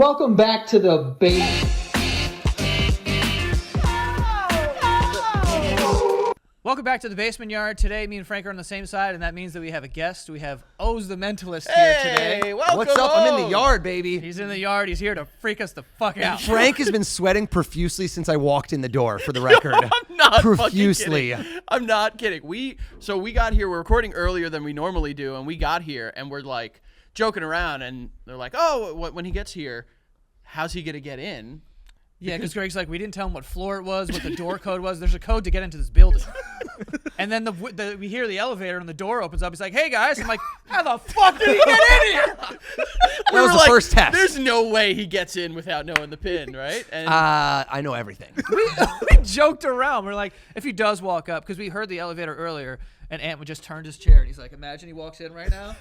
Welcome back to the Welcome back to the Basement Yard. Today, me and Frank are on the same side, and that means that we have a guest. We have Oz the Mentalist here today. Hey, welcome. What's up? I'm in the yard, baby. He's in the yard. He's here to freak us the fuck out. Frank has been sweating profusely since I walked in the door, for the record. I'm not profusely. fucking kidding. I'm not kidding. We got here. We're recording earlier than we normally do, and we got here, and we're like joking around, and they're like, "Oh, when he gets here, how's he gonna get in?" Yeah, because Greg's like, we didn't tell him what floor it was, what the door code was. There's a code to get into this building. And then we hear the elevator and the door opens up. He's like, hey, guys. I'm like, how the fuck did he get in here? That was the first test. There's no way he gets in without knowing the pin, right? And I know everything. We joked around. We're like, if he does walk up, because we heard the elevator earlier, and Ant would just turned his chair, and he's like, imagine he walks in right now.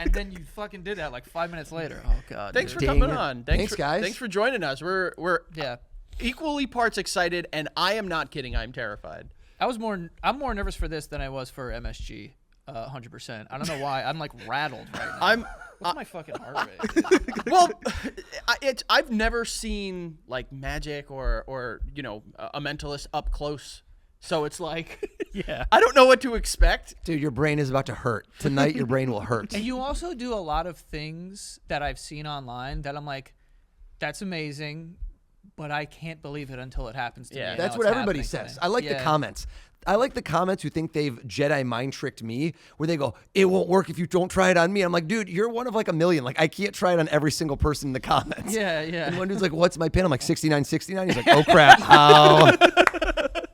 And then you fucking did that like 5 minutes later. Oh, God. thanks dude. for coming on. Thanks, guys. Thanks for joining us. We're Yeah. equally parts excited, and I am not kidding. I'm terrified. I'm more nervous for this than I was for MSG, 100%. I don't know why. I'm like rattled right now. What's my fucking heart rate? Well, I've never seen like magic or a mentalist up close, so it's like Yeah. I don't know what to expect. Dude, your brain is about to hurt. Tonight, your brain will hurt. And you also do a lot of things that I've seen online that I'm like, that's amazing, but I can't believe it until it happens to me. Yeah. That's Now what it's everybody happening to says. me. I like the Yeah. comments. I like the comments who think they've Jedi mind tricked me, where they go, it won't work if you don't try it on me. I'm like, dude, you're one of like a million. Like, I can't try it on every single person in the comments. Yeah, yeah. And one dude's like, what's my pin? I'm like, 6969. He's like, oh, crap. How?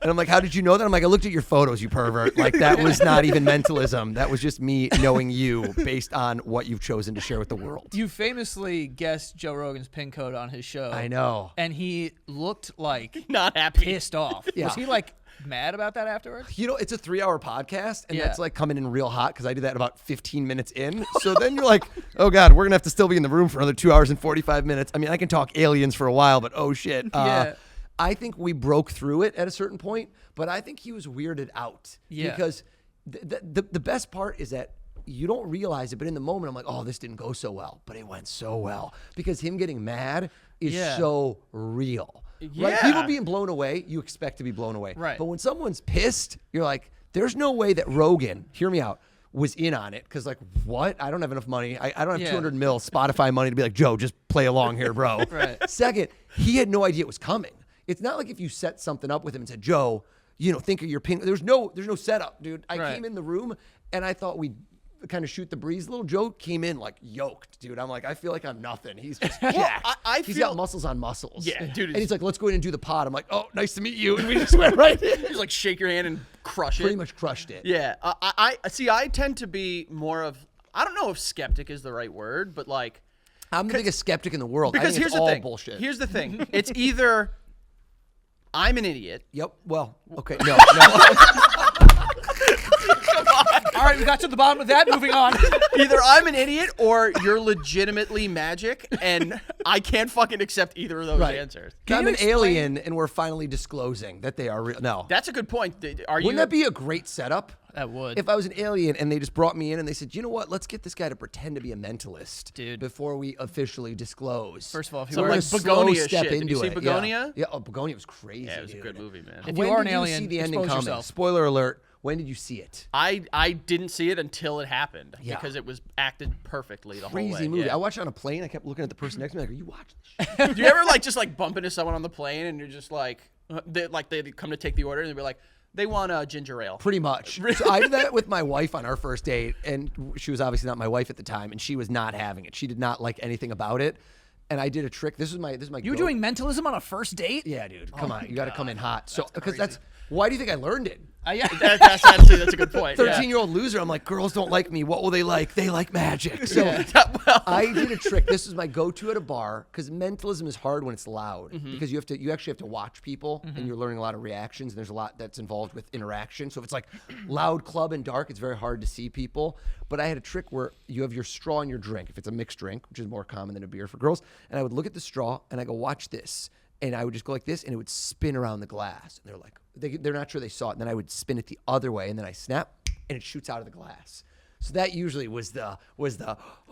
And I'm like, how did you know that? I'm like, I looked at your photos, you pervert. Like, that was not even mentalism. That was just me knowing you based on what you've chosen to share with the world. You famously guessed Joe Rogan's pin code on his show. I know. And he looked like Not happy. pissed off. Yeah. Was he like mad about that afterwards? You know, it's a 3-hour podcast, and Yeah. that's like coming in real hot because I did that about 15 minutes in. So then you're like, oh, God, we're going to have to still be in the room for another 2 hours and 45 minutes. I mean, I can talk aliens for a while, but oh, shit. Yeah. I think we broke through it at a certain point, but I think he was weirded out. Yeah. Because the best part is that you don't realize it, but in the moment, I'm like, oh, this didn't go so well, but it went so well. Because him getting mad is Yeah. so real. Right? Yeah. People being blown away, you expect to be blown away. Right. But when someone's pissed, you're like, there's no way that Rogan, hear me out, was in on it. Because like, what? I don't have enough money. I don't have Yeah. 200 mil Spotify money to be like, Joe, just play along here, bro. Right. Second, he had no idea it was coming. It's not like if you set something up with him and said, Joe, think of your pin. There's no setup, dude. I Right. came in the room and I thought we'd kind of shoot the breeze. Little Joe came in like yoked, dude. I'm like, I feel like I'm nothing. He's just jacked. He's feel- got muscles on muscles. Yeah, dude, And he's like, let's go in and do the pod. I'm like, oh, nice to meet you. And we just went right in. Just like shake your hand and crush it. Pretty much crushed it. Yeah. I see. I tend to be more of, I don't know if skeptic is the right word, but like, I'm the biggest skeptic in the world. I because think here's it's the all thing. bullshit. Here's the thing. It's either I'm an idiot. Yep. Well, okay. No. All right, we got to the bottom of that. Moving on. Either I'm an idiot or you're legitimately magic, and I can't fucking accept either of those Right. answers. I'm you an explain- alien and we're finally disclosing that they are real. No. That's a good point. Are you? Wouldn't that be a great setup? That would. If I was an alien and they just brought me in and they said, you know what, let's get this guy to pretend to be a mentalist, Dude. before we officially disclose. First of all, if you Some were like a slow Begonia step shit. Did you into see it. Begonia? Yeah. Oh, Begonia was crazy. Yeah, it was a dude. good movie, man. If When you are did an alien, see the ending expose coming? yourself. Spoiler alert. When did you see it? I didn't see it until it happened Yeah. because it was acted perfectly the whole Crazy way. movie. Yeah. I watched it on a plane. I kept looking at the person next to me like, are you watching this shit? Do you ever like just like bump into someone on the plane and you're just like, they come to take the order and they'll be like, they want a ginger ale. Pretty much. So I did that with my wife on our first date, and she was obviously not my wife at the time, and she was not having it. She did not like anything about it. And I did a trick. This is my You were doing mentalism on a first date? Yeah, dude. Come on. You got to come in hot. So because why do you think I learned it? Yeah. That's actually that's a good point. 13-year-old loser. I'm like, girls don't like me. What will they like? They like magic. So I did a trick. This is my go-to at a bar because mentalism is hard when it's loud because you actually have to watch people and you're learning a lot of reactions and there's a lot that's involved with interaction. So if it's like loud club and dark, it's very hard to see people. But I had a trick where you have your straw in your drink. If it's a mixed drink, which is more common than a beer for girls, and I would look at the straw and I go, watch this. And I would just go like this, and it would spin around the glass. And they're like, they're not sure they saw it. And then I would spin it the other way, and then I snap, and it shoots out of the glass. So that usually was the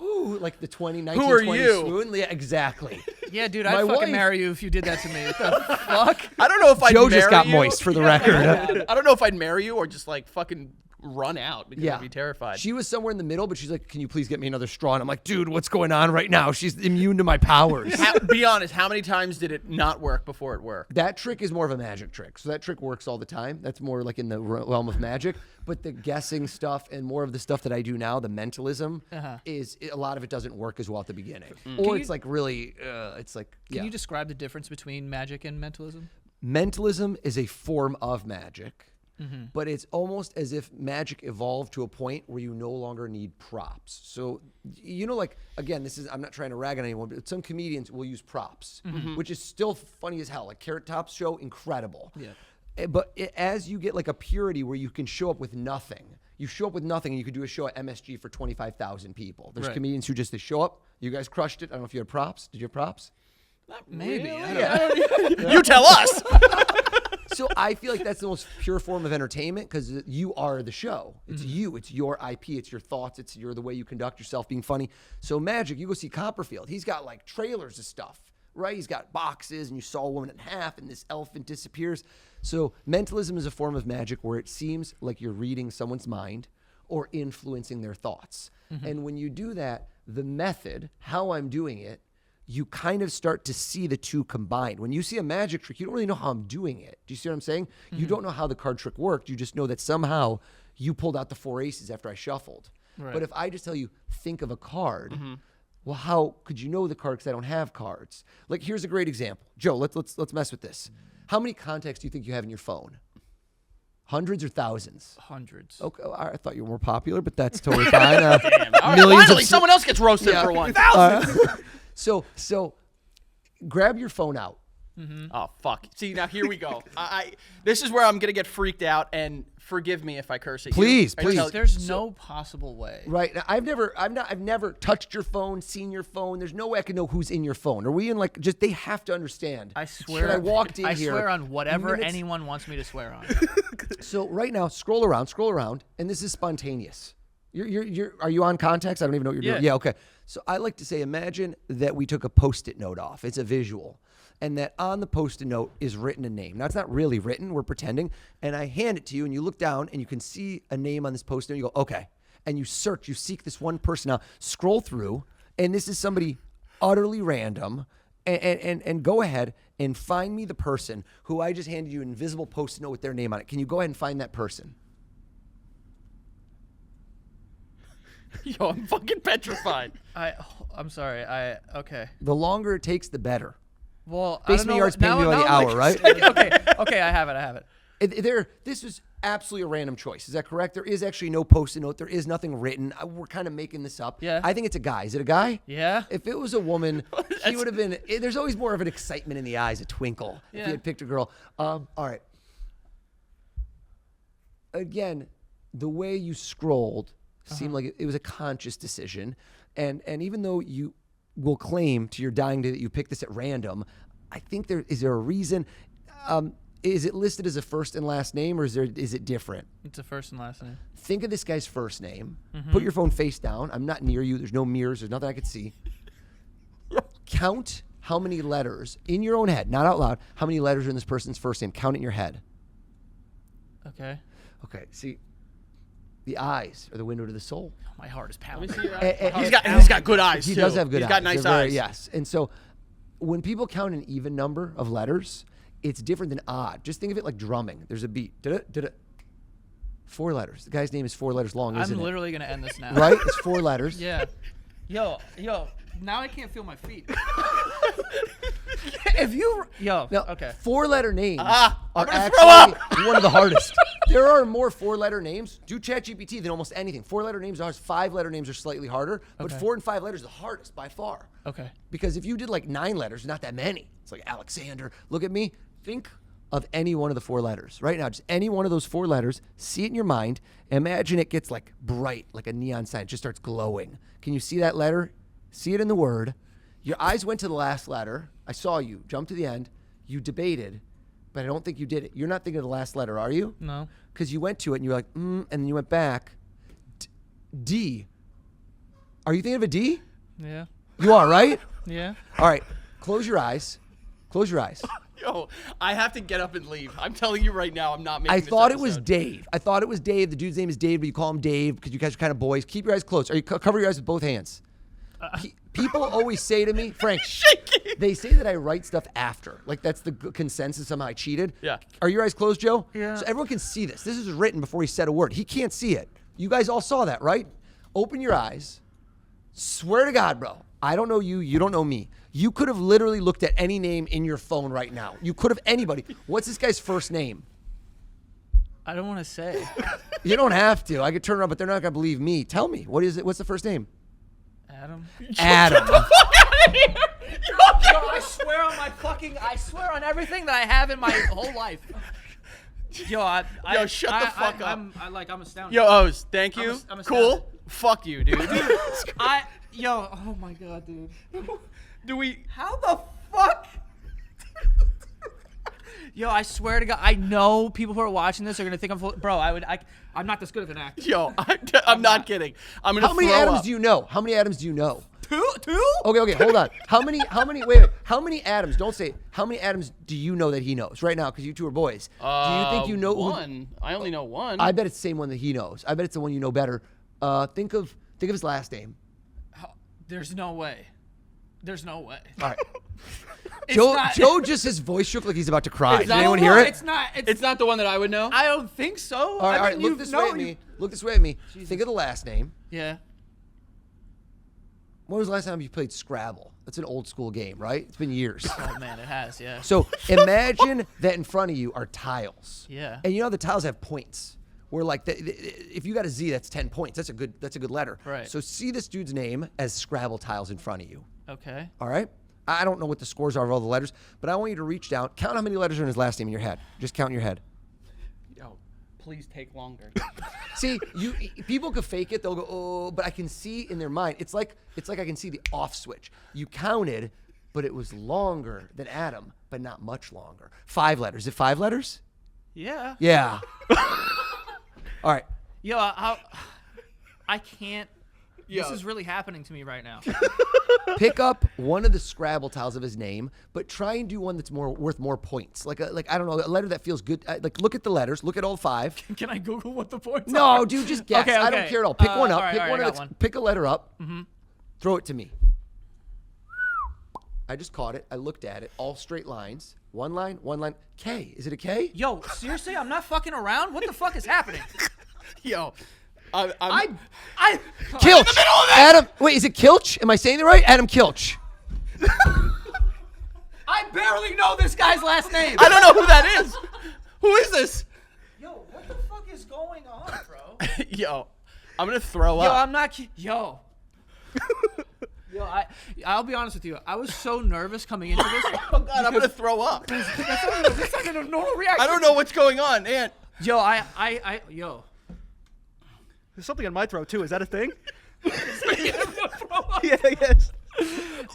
ooh, like the 20, Who are 1920 you? swoon. Yeah, exactly. Yeah, dude, My I'd fucking wife- marry you if you did that to me. What the fuck? I don't know if I'd Joe marry just got you. moist for the record. I don't know if I'd marry you or just like fucking run out because I'd be terrified. She was somewhere in the middle, but she's like, "Can you please get me another straw?" And I'm like, "Dude, what's going on right now?" She's immune to my powers. Be honest, how many times did it not work before it worked? That trick is more of a magic trick. So that trick works all the time. That's more like in the realm of magic. But the guessing stuff and more of the stuff that I do now, the mentalism, is a lot of it doesn't work as well at the beginning. Or it's like really, it's like, Can you describe the difference between magic and mentalism? Mentalism is a form of magic. But it's almost as if magic evolved to a point where you no longer need props. So, like, again, I'm not trying to rag on anyone, but some comedians will use props, which is still funny as hell. Like Carrot Top's show, incredible. Yeah. But as you get like a purity where you can show up with nothing, and you could do a show at MSG for 25,000 people. There's comedians who just, they show up. You guys crushed it. I don't know if you had props. Did you have props? Maybe. You tell us. So I feel like that's the most pure form of entertainment because you are the show. It's you. It's your IP. It's your thoughts. It's the way you conduct yourself being funny. So magic, you go see Copperfield. He's got like trailers of stuff, right? He's got boxes and you saw a woman in half and this elephant disappears. So mentalism is a form of magic where it seems like you're reading someone's mind or influencing their thoughts. And when you do that, the method, how I'm doing it, you kind of start to see the two combined. When you see a magic trick, you don't really know how I'm doing it. Do you see what I'm saying? You don't know how the card trick worked. You just know that somehow you pulled out the 4 aces after I shuffled. Right. But if I just tell you, think of a card, well, how could you know the card because I don't have cards? Like, here's a great example. Joe, let's mess with this. How many contacts do you think you have in your phone? Hundreds or thousands? Hundreds. Okay, I thought you were more popular, but that's totally fine. Damn. All right, Millions finally, of- someone else gets roasted for one. So grab your phone out. Oh fuck! See, now here we go. This is where I'm gonna get freaked out, and forgive me if I curse at Please, you. please. There's no possible way. Right. Now, I've never touched your phone, seen your phone. There's no way I can know who's in your phone. Are we in like just they have to understand. I swear. That I walked in I here. swear on whatever minutes- anyone wants me to swear on. So right now, scroll around, and this is spontaneous. Are you on contacts? I don't even know what you're doing. Yeah, okay. So I like to say, imagine that we took a Post-it note off. It's a visual. And that on the Post-it note is written a name. Now, it's not really written. We're pretending. And I hand it to you, and you look down, and you can see a name on this Post-it note. You go, okay. And you search. You seek this one person out. Scroll through, and this is somebody utterly random. And go ahead and find me the person who I just handed you an invisible Post-it note with their name on it. Can you go ahead and find that person? Yo, I'm fucking petrified. I'm sorry. Okay. The longer it takes, the better. Well, Basement I don't know. yards pay me by the hour, right? Okay. I have it. This is absolutely a random choice. Is that correct? There is actually no Post-it note. There is nothing written. We're kind of making this up. Yeah. I think it's a guy. Is it a guy? Yeah. If it was a woman, he would have been. There's always more of an excitement in the eyes, a twinkle. If you had picked a girl. All right. Again, the way you scrolled seemed like it was a conscious decision, and even though you will claim to your dying day that you picked this at random, I think is there a reason? Is it listed as a first and last name, or is it different? It's a first and last name. Think of this guy's first name. Put your phone face down. I'm not near you. There's no mirrors. There's nothing I could see. Count how many letters in your own head, not out loud. How many letters are in this person's first name? Count it in your head. Okay. Okay. See, the eyes are the window to the soul. My heart is pounding. He's got good eyes. He too. does have good eyes. He's got nice They're very- eyes. Yes. And so when people count an even number of letters, it's different than odd. Just think of it like drumming. There's a beat. 4 letters. The guy's name is 4 letters long, isn't I'm it? literally gonna end this now. Right? It's 4 letters. Yeah. Yo. Now I can't feel my feet. Now, okay. 4-letter names I'm are gonna throw actually one of the hardest. There are more 4-letter names. Do ChatGPT than almost anything. 4-letter names are hard. 5-letter names are slightly harder, but 4 and 5 letters are the hardest by far. Okay. Because if you did like 9 letters, not that many. It's like Alexander. Look at me. Think of any one of the 4 letters right now. Just any one of those 4 letters. See it in your mind. Imagine it gets like bright, like a neon sign. It just starts glowing. Can you see that letter? See it in the word. Your eyes went to the last letter. I saw you jump to the end. You debated, but I don't think you did it. You're not thinking of the last letter, are you? No. Because you went to it and you were like, and then you went back. D. Are you thinking of a D? Yeah. You are, right? Yeah. All right. Close your eyes. Close your eyes. Yo, I have to get up and leave. I'm telling you right now, I'm not making I this thought it was episode. Dave. I thought it was Dave. The dude's name is Dave, but you call him Dave because you guys are kind of boys. Keep your eyes closed. Are you cover your eyes with both hands? People always say to me, Frank, they say that I write stuff after. Like that's the consensus. Somehow I cheated. Yeah. Are your eyes closed, Joe? Yeah. So everyone can see this. This is written before he said a word. He can't see it. You guys all saw that, right? Open your eyes. Swear to God, bro. I don't know you. You don't know me. You could have literally looked at any name in your phone right now. You could have anybody. What's this guy's first name? I don't want to say. You don't have to. I could turn around, but they're not gonna believe me. Tell me. What is it? What's the first name? Adam. Adam. Yo, I swear on everything that I have in my whole life. Yo, shut the fuck up. I'm astounded. Yo, O's, thank you. I'm astounded. Cool. Fuck you, dude. Oh my God, dude. Do we? How the fuck? Yo, I swear to God, I know people who are watching this are gonna think I'm full. Bro, I'm not this good of an actor. Yo, I'm not kidding. I'm gonna. How many throw Adams up. do you know? How many Adams do you know? Two? Okay, hold on. How many, wait, how many Adams, don't say it. How many Adams do you know that he knows right now? Because you two are boys. Do you think you know one? I only know one. I bet it's the same one that he knows. I bet it's the one you know better. Think of his last name. There's no way. There's no way. All right. It's Joe just his voice shook like he's about to cry. Did not- anyone No, hear it? It's not. It's not the one that I would know. I don't think so. All right, look this way at me. Look this way at me. Think of the last name. Yeah. When was the last time you played Scrabble? That's an old school game, right? It's been years. Oh man, it has. Yeah. So imagine that in front of you are tiles. Yeah. And you know the tiles have points. Where like if you got a Z, that's 10 points. That's a good letter. Right. So see this dude's name as Scrabble tiles in front of you. Okay. All right. I don't know what the scores are of all the letters, but I want you to reach down, count how many letters are in his last name in your head. Just count in your head. Yo, please take longer. See, people could fake it. They'll go, oh, but I can see in their mind. It's like I can see the off switch. You counted, but it was longer than Adam, but not much longer. 5 letters. Is it 5 letters? Yeah. Yeah. All right. Yo, I can't. Yo. This is really happening to me right now. Pick up one of the Scrabble tiles of his name, but try and do one that's worth more points. Like I don't know, a letter that feels good. Like look at the letters. Look at all 5. Can I Google what the points are? No, dude, just guess. Okay, I don't okay. care at all. Pick one up. all right, Pick all one right, I of got one. Pick a letter up. Mm-hmm. Throw it to me. I just caught it. I looked at it. All straight lines. One line. K. Is it a K? Yo, seriously, I'm not fucking around. What the fuck is happening? Yo, I Kilch. Adam. Wait, is it Kilch? Am I saying it right? Adam Kilch. I barely know this guy's last name. I don't know who that is. Who is this? Yo, what the fuck is going on, bro? Yo, I'm gonna throw Yo, up. I'm not. Yo, I'll be honest with you. I was so nervous coming into this. Oh God, I'm gonna throw up. That's not a normal reaction. I don't know what's going on, Ant. Yo, yo. There's something in my throat too. Is that a thing? Yeah, yes.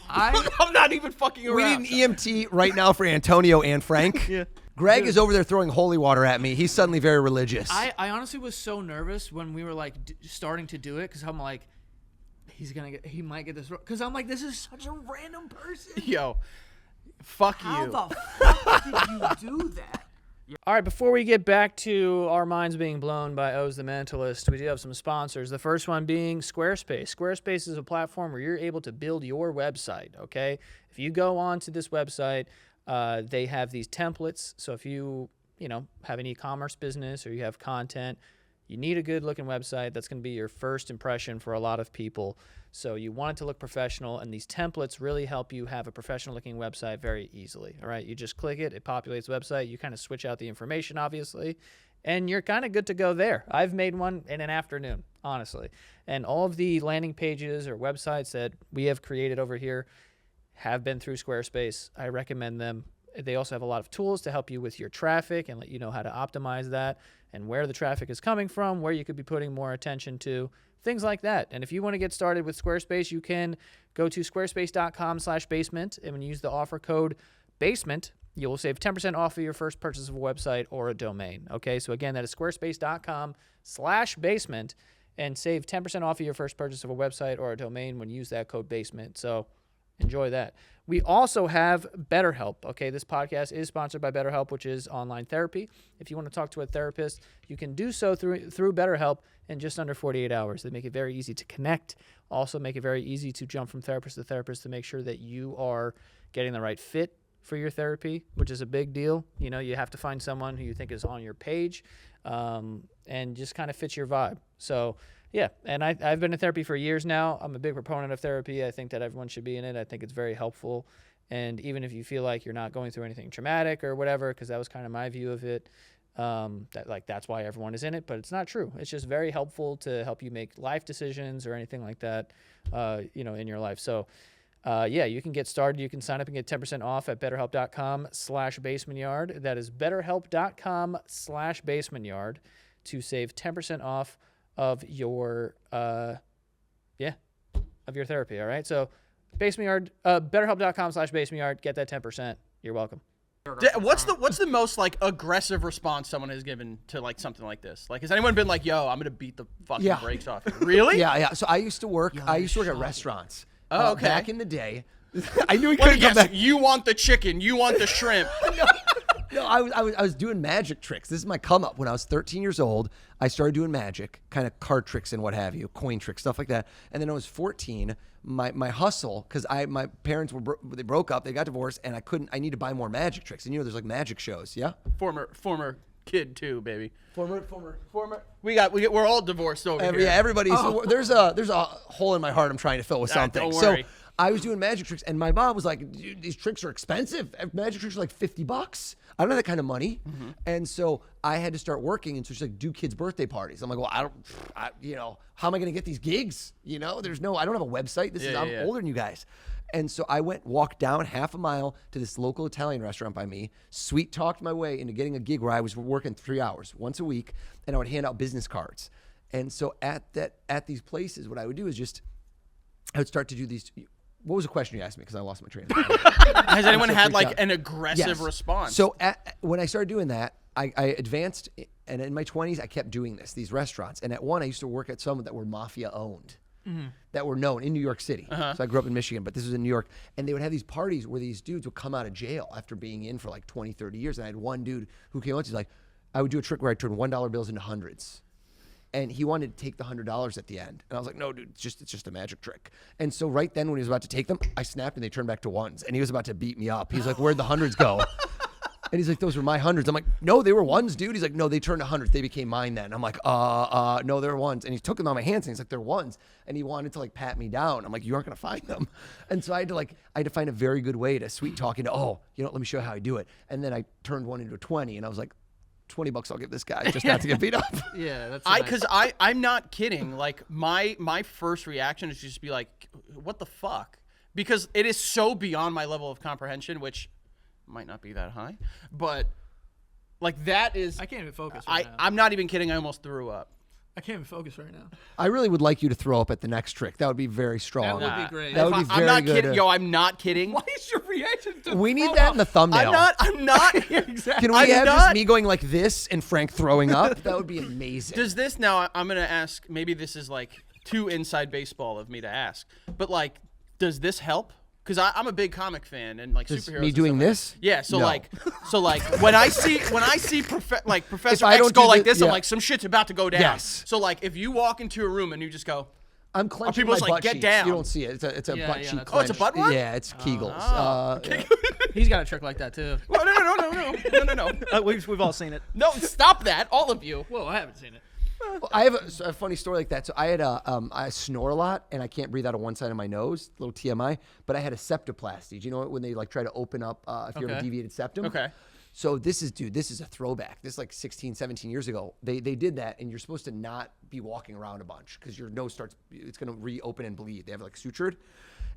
I'm not even fucking We around. need an EMT right now for Antonio and Frank. Yeah. Greg is over there throwing holy water at me. He's suddenly very religious. I honestly was so nervous when we were like starting to do it because I'm like, he might get this wrong. Because I'm like, this is such a random person. Yo, fuck How you. the fuck did you do that? All right, before we get back to our minds being blown by O's the Mentalist, we do have some sponsors. The first one being Squarespace. Squarespace is a platform where you're able to build your website, okay? If you go on to this website, they have these templates. So if you have an e-commerce business or you have content, you need a good-looking website. That's going to be your first impression for a lot of people. So you want it to look professional, and these templates really help you have a professional-looking website very easily, all right? You just click it. It populates the website. You kind of switch out the information, obviously, and you're kind of good to go there. I've made one in an afternoon, honestly. And all of the landing pages or websites that we have created over here have been through Squarespace. I recommend them. They also have a lot of tools to help you with your traffic and let you know how to optimize that and where the traffic is coming from, where you could be putting more attention to, things like that. And if you want to get started with Squarespace, you can go to squarespace.com/basement, and when you use the offer code BASEMENT, you will save 10% off of your first purchase of a website or a domain. Okay, so again, that is squarespace.com/basement, and save 10% off of your first purchase of a website or a domain when you use that code BASEMENT. So enjoy that. We also have BetterHelp. Okay, this podcast is sponsored by BetterHelp, which is online therapy. If you want to talk to a therapist, you can do so through BetterHelp in just under 48 hours. They make it very easy to connect, also make it very easy to jump from therapist to therapist to make sure that you are getting the right fit for your therapy, which is a big deal. You know, you have to find someone who you think is on your page and just kind of fits your vibe. So yeah, and I've been in therapy for years now. I'm a big proponent of therapy. I think that everyone should be in it. I think it's very helpful. And even if you feel like you're not going through anything traumatic or whatever, because that was kind of my view of it, that's why everyone is in it. But it's not true. It's just very helpful to help you make life decisions or anything like that, in your life. So you can get started. You can sign up and get 10% off at betterhelp.com/basementyard. That is betterhelp.com/basementyard to save 10% off of your therapy. All right. So betterhelp.com/basementyard, get that 10%. You're welcome. What's the most like aggressive response someone has given to like something like this? Like, has anyone been like, "Yo, I'm gonna beat the fucking brakes off you"? Really? Yeah. So I used to work at restaurants. Oh, okay. Back in the day. I knew he Let me couldn't come guess. back. You want the chicken? You want the shrimp? No, I was doing magic tricks. This is my come up. When I was 13 years old, I started doing magic, kind of card tricks and what have you, coin tricks, stuff like that. And then I was 14. My hustle, because my parents they broke up, they got divorced, and I need to buy more magic tricks. And there's like magic shows, yeah. Former kid too, baby. Former. We're all divorced over here. Yeah, everybody's. There's a hole in my heart I'm trying to fill with something. Don't So worry. I was doing magic tricks, and my mom was like, "Dude, these tricks are expensive. Magic tricks are like $50. I don't have that kind of money." Mm-hmm. And so I had to start working. And so she's like, "Do kids' birthday parties." I'm like, "Well, how am I going to get these gigs? I don't have a website. I'm older than you guys." And so I walked down half a mile to this local Italian restaurant by me, sweet talked my way into getting a gig where I was working 3 hours once a week, and I would hand out business cards. And so at these places, what I would do is I would start to do these. What was the question you asked me? Because I lost my train of thought. Has anyone had like an aggressive response? So when I started doing that, I advanced, and in my 20s, I kept doing these restaurants. And at one, I used to work at some that were mafia owned. That were known in New York City. So I grew up in Michigan, but this was in New York. And they would have these parties where these dudes would come out of jail after being in for like 20, 30 years. And I had one dude who came once, he's like, I would do a trick where I turned $1 bills into hundreds. And he wanted to take the $100 at the end. And I was like, no, dude, it's just a magic trick. And so right then when he was about to take them, I snapped and they turned back to ones. And he was about to beat me up. He's like, where'd the hundreds go? And he's like, those were my hundreds. I'm like, no, they were ones, dude. He's like, no, they turned to hundreds. They became mine then. I'm like, no, they're ones. And he took them on my hands and he's like, they're ones. And he wanted to like pat me down. I'm like, you aren't going to find them. And so I had to find a very good way to sweet talk into, let me show you how I do it. And then I turned one into a 20 and I was like, $20 I'll give this guy just not to get beat up. Yeah, that's because I'm not kidding. Like my first reaction is just be like, what the fuck? Because it is so beyond my level of comprehension, which might not be that high, but like that is. I can't even focus right now. I'm not even kidding. I almost threw up. I can't even focus right now. I really would like you to throw up at the next trick. That would be very strong. That would be great. That would be very I'm not good. kidding. Yo, I'm not kidding. Why is your reaction to We need that in the thumbnail. I'm not. Exactly. Can we have just me going like this and Frank throwing up? That would be amazing. Does this now? I'm gonna ask. Maybe this is like too inside baseball of me to ask, but like, does this help? Because I'm a big comic fan and like superheroes. Me and doing stuff this? Yeah. So No. like when I see Professor I X don't go do like the- this, yeah. I'm like some shit's about to go down. Yes. So like if you walk into a room and you just go, I'm clenching people's my like, butt "Get cheeks." down. You don't see it. It's a Yeah, butt yeah, cheek that's- Oh, it's a butt one? Yeah, it's Kegels. He's got a trick like that too. well, no. We've all seen it. No, stop that, all of you. Whoa, I haven't seen it. Well, I have a funny story like that. So I had I snore a lot and I can't breathe out of one side of my nose, little TMI, but I had a septoplasty. Do you know when they like try to open up if you have a Okay. deviated septum? Okay. So this is a throwback. This is like 16, 17 years ago. They did that and you're supposed to not be walking around a bunch because your nose it's going to reopen and bleed. They have it like sutured.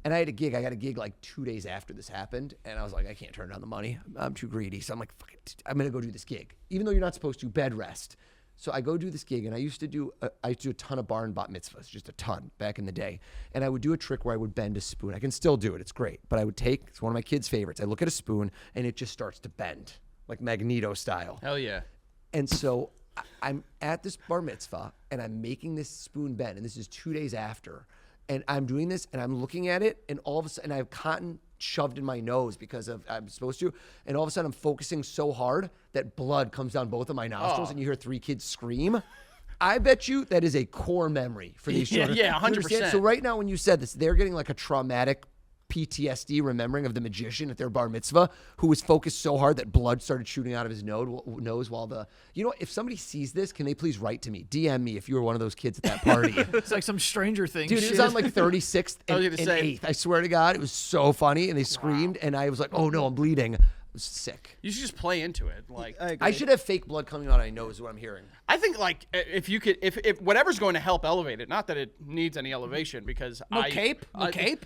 And I got a gig like 2 days after this happened. And I was like, I can't turn down the money. I'm too greedy. So I'm like, fuck it. I'm going to go do this gig. Even though you're not supposed to, bed rest. So I go do this gig, and I used to do a ton of bar and bat mitzvahs, just a ton back in the day. And I would do a trick where I would bend a spoon. I can still do it. It's great. But I would it's one of my kids' favorites. I look at a spoon, and it just starts to bend, like Magneto style. Hell yeah. And so I'm at this bar mitzvah and I'm making this spoon bend, and this is 2 days after, and I'm doing this and I'm looking at it, and all of a sudden I have cotton shoved in my nose because of I'm supposed to, and all of a sudden I'm focusing so hard that blood comes down both of my nostrils, and you hear 3 kids scream. I bet you that is a core memory for these children. Yeah, You understand? 100%. So right now when you said this, they're getting like a traumatic PTSD remembering of the magician at their bar mitzvah who was focused so hard that blood started shooting out of his nose while the... You know what? If somebody sees this, can they please write to me? DM me if you were one of those kids at that party. It's like some Stranger Things Dude, it was shit. on like 36th and 8th. I swear to God, it was so funny, and they screamed, and I was like, oh no, I'm bleeding. It was sick. You should just play into it. Like, I should have fake blood coming out of my nose is what I'm hearing. I think like if you could, if whatever's going to help elevate it, not that it needs any elevation, because No cape?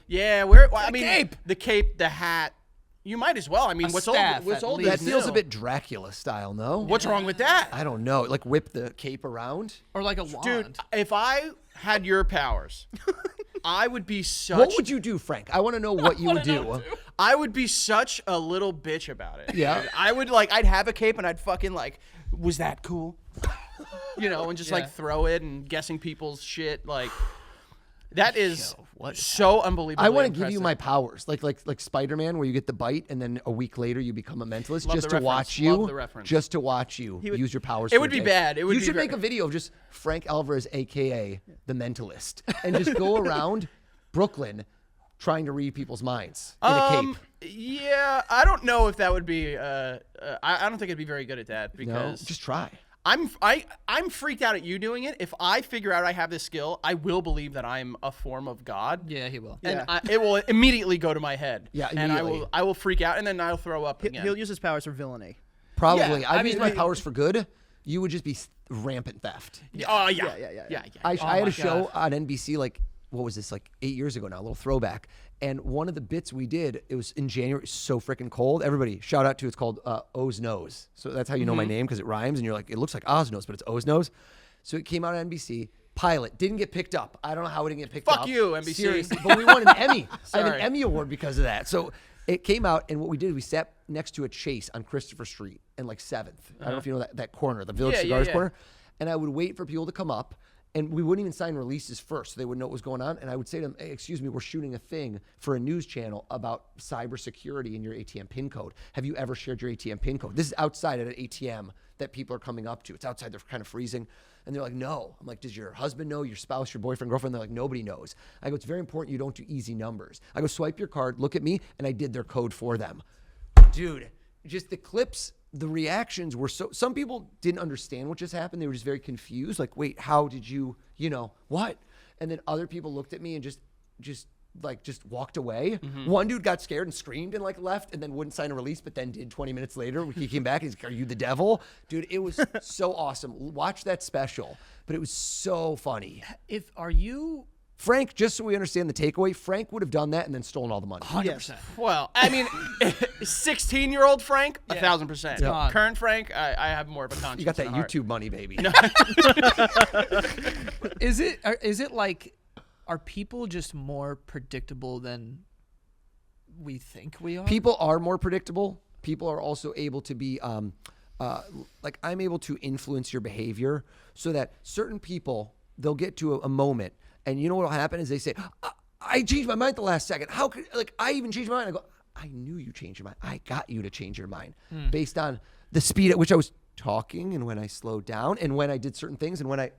Yeah, well, I mean, cape. the cape, the hat. You might as well. I mean, what's staff, old? What's at old? least. That is feels new. a bit Dracula style, no? What's wrong with that? I don't know. Like whip the cape around. Or like a wand. Dude, if I had your powers, I would be such. What would you do, Frank? I want to know what you would do. I would be such a little bitch about it. Yeah. dude. I would like. I'd have a cape and I'd fucking like. Was that cool? You know, and just like throw it and guessing people's shit. Like that is so unbelievable. I want to give you my powers, like Spider-Man, where you get the bite and then a week later you become a mentalist, Love just the to watch reference. you, Love the reference. just to watch you use your powers. It for would a be day. bad. It would You be should very- make a video of just Frank Alvarez, aka the Mentalist, and just go around Brooklyn trying to read people's minds in a cape. Yeah, I don't know if that would be. I don't think I'd be very good at that No, because just try. I'm freaked out at you doing it. If I figure out I have this skill, I will believe that I'm a form of God. Yeah, he will. And it will immediately go to my head. Yeah, and immediately. I will freak out, and then I'll throw up again. He'll use his powers for villainy. Probably. Yeah, I've I used mean, my powers for good. You would just be rampant theft. Oh Yeah. I had my a show God. on NBC like what was this, like 8 years ago now, a little throwback. And one of the bits we did, it was in January, so freaking cold. Everybody shout out to, it's called O's Nose. So that's how you know my name, because it rhymes and you're like, it looks like Oz Nose, but it's O's Nose. So it came out on NBC. Pilot didn't get picked up. I don't know how it didn't get picked up. Fuck you, NBC. Seriously, but we won an Emmy. I have an Sorry. Emmy award because of that. So it came out, and what we did, we sat next to a Chase on Christopher Street and like 7th. I don't know if you know that corner, the Village Yeah, Cigars yeah. corner. And I would wait for people to come up, and we wouldn't even sign releases first, so they wouldn't know what was going on. And I would say to them, hey, excuse me, we're shooting a thing for a news channel about cybersecurity in your ATM PIN code. Have you ever shared your ATM PIN code? This is outside at an ATM that people are coming up to. It's outside, they're kind of freezing. And they're like, no. I'm like, does your husband know, your spouse, your boyfriend, girlfriend? They're like, nobody knows. I go, it's very important you don't do easy numbers. I go, swipe your card, look at me, and I did their code for them. Dude, just the clips, the reactions were so, some people didn't understand what just happened. They were just very confused. Like, wait, how did you what? And then other people looked at me and just walked away. One dude got scared and screamed and like left and then wouldn't sign a release, but then did 20 minutes later. He came back and he's like, are you the devil? Dude, it was so awesome. Watch that special, but it was so funny. Are you Frank, just so we understand the takeaway, Frank would have done that and then stolen all the money. 100%? Well, I mean, 16-year-old Frank, 1,000%. Yeah. Current Frank, I have more of a conscience. You got that than a heart. YouTube money, baby. Is it like, are people just more predictable than we think we are? People are more predictable. People are also able to be, like I'm able to influence your behavior so that certain people, they'll get to a moment and you know what will happen is they say, I changed my mind at the last second. How could, like, I even changed my mind? I go, I knew you changed your mind. I got you to change your mind based on the speed at which I was talking and when I slowed down and when I did certain things and when I,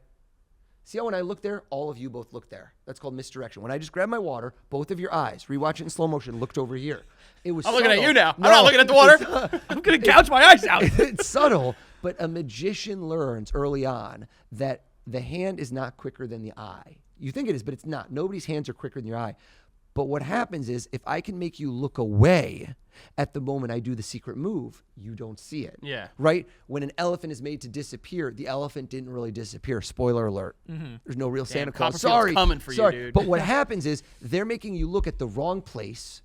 see how when I look there, all of you both looked there. That's called misdirection. When I just grabbed my water, both of your eyes, rewatch it in slow motion, looked over here. It was I'm looking at subtle. you now. No, I'm not looking at the water. I'm gonna gouge my eyes out. It's subtle, but a magician learns early on that the hand is not quicker than the eye. You think it is, but it's not. Nobody's hands are quicker than your eye. But what happens is if I can make you look away at the moment I do the secret move, you don't see it. Yeah. Right? When an elephant is made to disappear, the elephant didn't really disappear. Spoiler alert. There's no real Santa Claus. Copperfield's Sorry. coming for you, Sorry. dude. But what happens is they're making you look at the wrong place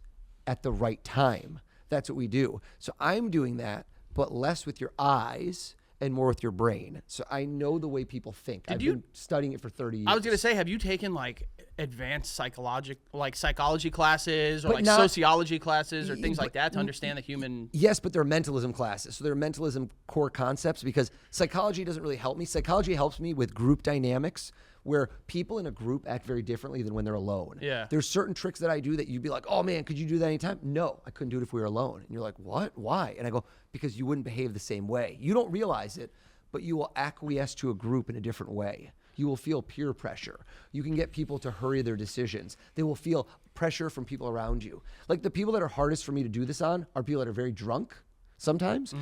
at the right time. That's what we do. So I'm doing that, but less with your eyes and more with your brain. So I know the way people think. I've been studying it for 30 years. I was going to say, have you taken like advanced psychology classes or But like not- sociology classes or things like that to understand the human. Yes, but they're mentalism classes. So they're mentalism core concepts because psychology doesn't really help me. Psychology helps me with group dynamics where people in a group act very differently than when they're alone. Yeah. There's certain tricks that I do that you'd be like, oh man, could you do that anytime? No, I couldn't do it if we were alone. And you're like, what? Why? And I go, because you wouldn't behave the same way. You don't realize it, but you will acquiesce to a group in a different way. You will feel peer pressure. You can get people to hurry their decisions. They will feel pressure from people around you. Like the people that are hardest for me to do this on are people that are very drunk sometimes.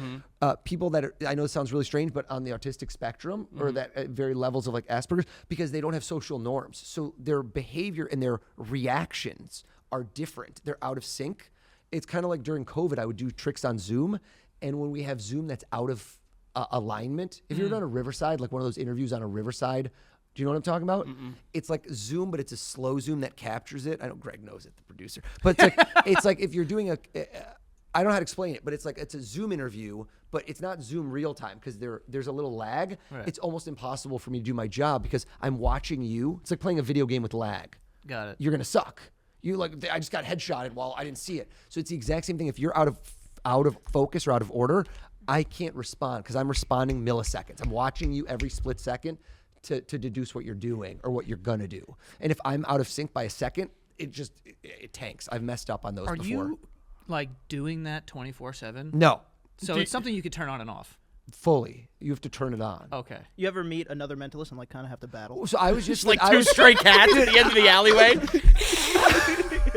People that are, I know it sounds really strange, but on the autistic spectrum or that at very levels of like Asperger's, because they don't have social norms. So their behavior and their reactions are different. They're out of sync. It's kind of like during COVID, I would do tricks on Zoom. And when we have Zoom that's out of alignment. If you're on a Riverside, like one of those interviews on a Riverside, do you know what I'm talking about? It's like Zoom, but it's a slow Zoom that captures it. I know Greg knows it, the producer. But it's like, it's like if you're doing I don't know how to explain it, but it's like it's a Zoom interview, but it's not Zoom real time because there's a little lag. Right. It's almost impossible for me to do my job because I'm watching you. It's like playing a video game with lag. Got it. You're gonna suck. You like I just got headshotted while I didn't see it. So it's the exact same thing. If you're out of focus or out of order, I can't respond because I'm responding milliseconds. I'm watching you every split second to deduce what you're doing or what you're gonna do. And if I'm out of sync by a second, it tanks. I've messed up on those Are before. you like doing that 24/7? No, So it's something you could turn on and off. fully. You have to turn it on. Okay. You ever meet another mentalist and like kind of have to battle? So I was just Like I two was, stray cats at the end of the alleyway.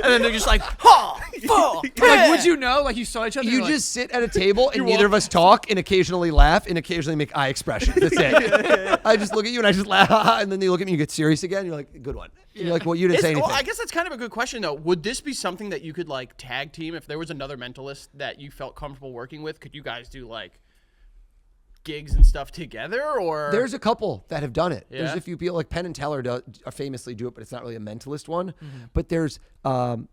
And then they're just like, ha, fuck. Like, would you know? Like, you saw each other? you you're just sit at a table and neither of us talk and occasionally laugh and occasionally make eye expressions. That's it. I just look at you and I just laugh and then you look at me and you get serious again. You're like, good one. You're like, well, you didn't say anything. Well, I guess that's kind of a good question, though. Would this be something that you could, like, tag team? If there was another mentalist that you felt comfortable working with, could you guys do, like, gigs and stuff together? Or There's a couple that have done it. Yeah? There's a few people like Penn and Teller famously do it, but it's not really a mentalist one. But there's called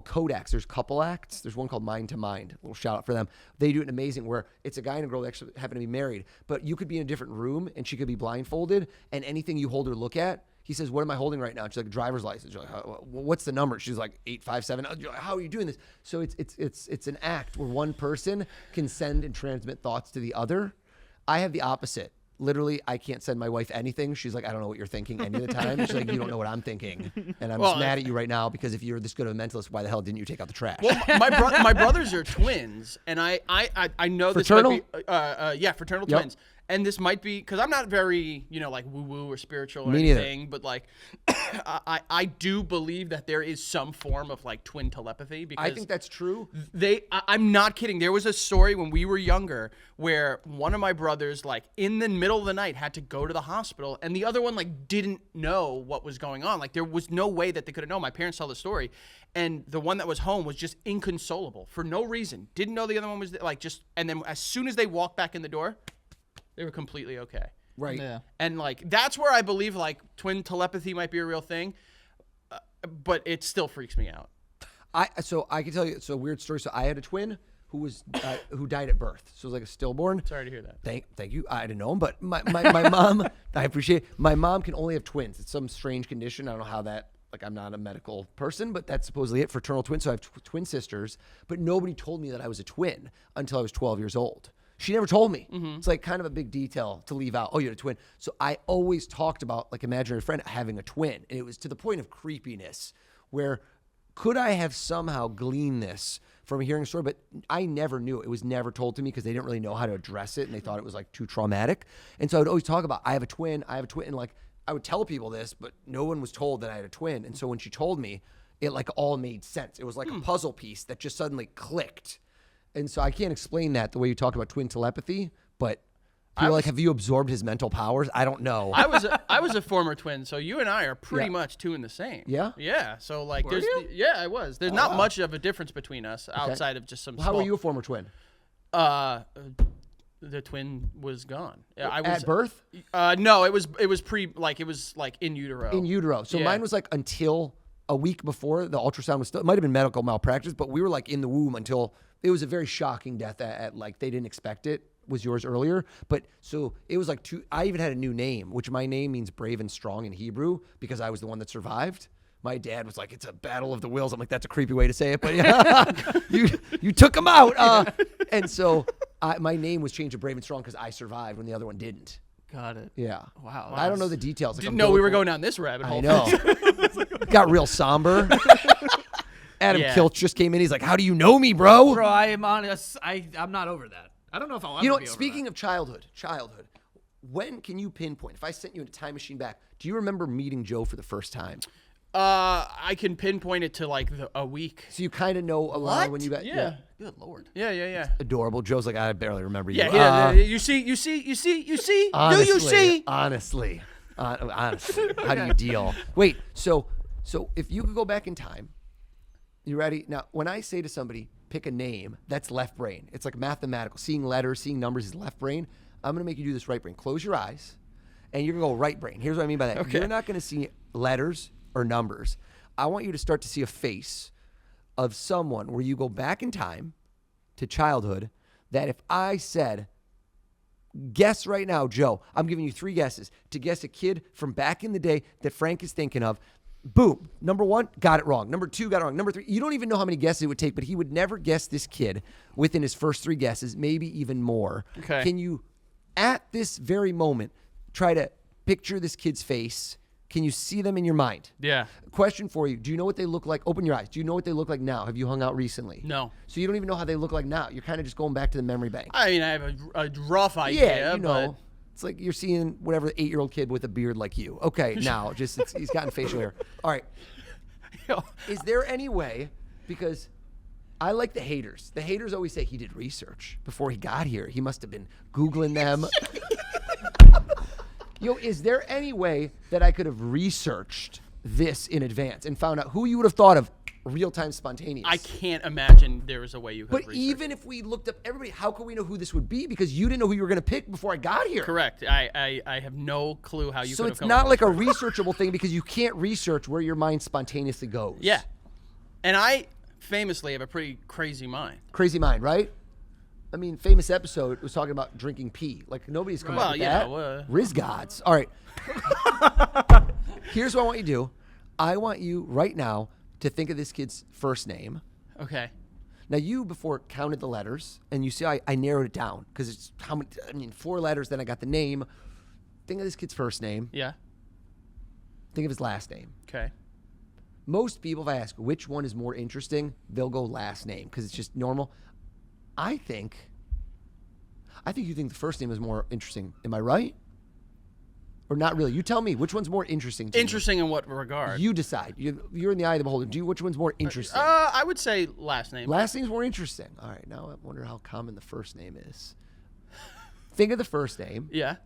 Kodaks. There's couple acts. There's one called Mind to Mind. A little shout out for them. They do it amazing where it's a guy and a girl that actually happen to be married, but you could be in a different room and she could be blindfolded and anything you hold or look at, he says, what am I holding right now? She's like, a driver's license. You're like, what's the number? She's like, 857. You're like, how are you doing this? So it's an act where one person can send and transmit thoughts to the other. I have the opposite. Literally, I can't send my wife anything. She's like, I don't know what you're thinking any of the time. She's like, you don't know what I'm thinking. And I'm just mad at you right now because if you're this good of a mentalist, why the hell didn't you take out the trash? Well, my brothers are twins, and I know this Fraternal? might be fraternal Yep. twins, and this might be because I'm not very like woo woo or spiritual or Me neither. anything, but like I do believe that there is some form of like twin telepathy because I think that's true. I'm not kidding. There was a story when we were younger where one of my brothers, like in the middle of the night, had to go to the hospital, and the other one like didn't know what was going on. Like there was no way that they could have known. My parents tell the story, and the one that was home was just inconsolable for no reason. Didn't know the other one was like just. And then as soon as they walked back in the door, they were completely okay. Right. Yeah. And like that's where I believe like twin telepathy might be a real thing, but it still freaks me out. So I can tell you, it's a weird story. So I had a twin who died at birth. So it was like a stillborn. Sorry to hear that. Thank you. I didn't know him, but my mom, I appreciate it. My mom can only have twins. It's some strange condition. I don't know how that, like I'm not a medical person, but that's supposedly it, fraternal twins. So I have twin sisters, but nobody told me that I was a twin until I was 12 years old. She never told me. It's like kind of a big detail to leave out. Oh, you're a twin. So I always talked about like imaginary friend having a twin. And it was to the point of creepiness where could I have somehow gleaned this from hearing a story? But I never knew. It was never told to me because they didn't really know how to address it and they thought it was like too traumatic. And so I would always talk about, I have a twin. And like I would tell people this, but no one was told that I had a twin. And so when she told me, it like all made sense. It was like a puzzle piece that just suddenly clicked. And so I can't explain that the way you talk about twin telepathy, but people are like, have you absorbed his mental powers? I don't know. I was a former twin, so you and I are pretty much two and the same. Yeah? Yeah. So like, there's you? yeah, I was. There's not much of a difference between us outside of just some. How were you a former twin? The twin was gone. Yeah, I was At birth? No, it was in utero. In utero. So Yeah. mine was like until a week before the ultrasound was still, it might have been medical malpractice, but we were like in the womb until it was a very shocking death at like, they didn't expect it. was yours earlier. But so it was like I even had a new name, which my name means brave and strong in Hebrew because I was the one that survived. My dad was like, it's a battle of the wills. I'm like, that's a creepy way to say it, but yeah, you took him out. And so my name was changed to brave and strong because I survived when the other one didn't. Got it. Yeah. Wow. I don't know the details. Didn't know we were going down this rabbit hole. I know. Got real somber. Adam Yeah. Kilch just came in. He's like, how do you know me, bro? Bro, I am honest. I'm not over that. I don't know if I'll ever You know, be over speaking of childhood, when can you pinpoint? If I sent you in a time machine back, do you remember meeting Joe for the first time? I can pinpoint it to like a week. So you kind of know around when you got Yeah. Good lord. Yeah. adorable. Joe's like, I barely remember you. Yeah. You see. Honestly, Do you see? Honestly, how do you deal? Wait, so if you could go back in time, you ready? Now, when I say to somebody, pick a name, that's left brain. It's like mathematical. Seeing letters, seeing numbers is left brain. I'm going to make you do this right brain. Close your eyes, and you're going to go right brain. Here's what I mean by that. Okay. You're not going to see letters or numbers. I want you to start to see a face of someone where you go back in time to childhood that if I said, guess right now, Joe, I'm giving you 3 guesses to guess a kid from back in the day that Frank is thinking of. Boom. Number 1, got it wrong. Number 2, got it wrong. Number 3, you don't even know how many guesses it would take, but he would never guess this kid within his first 3 guesses, maybe even more. Okay. Can you, at this very moment, try to picture this kid's face? Can you see them in your mind? Yeah. Question for you. Do you know what they look like? Open your eyes. Do you know what they look like now? Have you hung out recently? No. So you don't even know how they look like now. You're kind of just going back to the memory bank. I mean, I have a rough idea. Yeah, you know. But It's like you're seeing whatever 8-year-old kid with a beard like you. Okay, now he's gotten facial hair. All right. Is there any way, because I like the haters. The haters always say he did research before he got here. He must have been Googling them. Is there any way that I could have researched this in advance and found out who you would have thought of real-time spontaneous? I can't imagine there was a way you could. But even if we looked up everybody, how could we know who this would be? Because you didn't know who you were going to pick before I got here. Correct. I have no clue how you. So could it's have come not up like with a researchable thing because you can't research where your mind spontaneously goes. Yeah, and I famously have a pretty crazy mind. Crazy mind, right? I mean, famous episode was talking about drinking pee. Like nobody's come up with that. Riz gods. All right. Here's what I want you to do. I want you right now to think of this kid's first name. Okay. Now you before counted the letters, and you see I narrowed it down because it's 4 letters. Then I got the name. Think of this kid's first name. Yeah. Think of his last name. Okay. Most people, if I ask which one is more interesting, they'll go last name because it's just normal. I think you think the first name is more interesting. Am I right? Or not really? You tell me. Which one's more interesting to Interesting in what regard? you? You decide. You're in the eye of the beholder. Which one's more interesting? I would say last name. Last name's more interesting. All right. Now I wonder how common the first name is. Think of the first name. Yeah.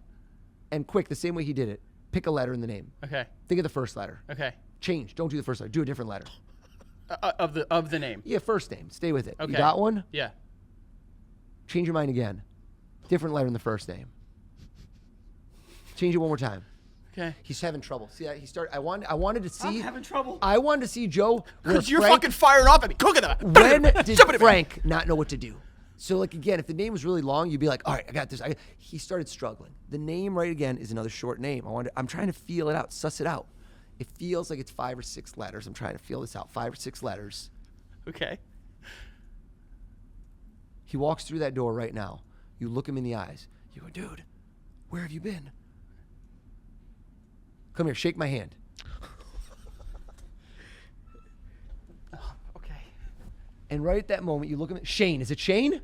And quick, the same way he did it. Pick a letter in the name. Okay. Think of the first letter. Okay. Change. Don't do the first letter. Do a different letter. Of the name. Yeah, first name. Stay with it. Okay. You got one? Yeah. Change your mind again. Different letter in the first name. Change it one more time. Okay. He's having trouble. See, he started. I wanted to see. I'm having trouble. I wanted to see Joe. Because you're fucking firing off at me. Cook it up. When did Frank not know what to do? So, like, again, if the name was really long, you'd be like, all right, I got this. He started struggling. The name, right, again, is another short name. I'm trying to feel it out, suss it out. It feels like it's 5 or 6 letters. I'm trying to feel this out. 5 or 6 letters. Okay. He walks through that door right now. You look him in the eyes. You go, dude, where have you been? Come here, shake my hand. Okay. And right at that moment, you look at him. Shane, is it Shane?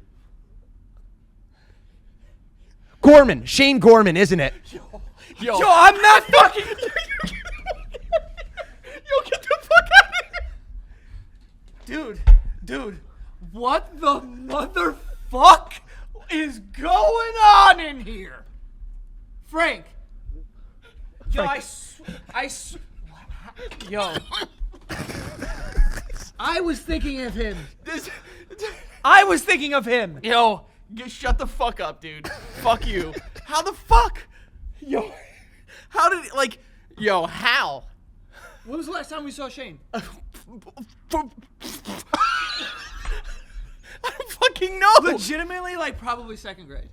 Gorman, Shane Gorman, isn't it? Yo, I'm not fucking. Yo, get the fuck out of here. Dude, what the motherfuck is going on in here? Frank. Yo, yo. I was thinking of him. Yo, shut the fuck up, dude. Fuck you. How the fuck? Yo, how did how? When was the last time we saw Shane? I don't fucking know. Legitimately, like probably second grade.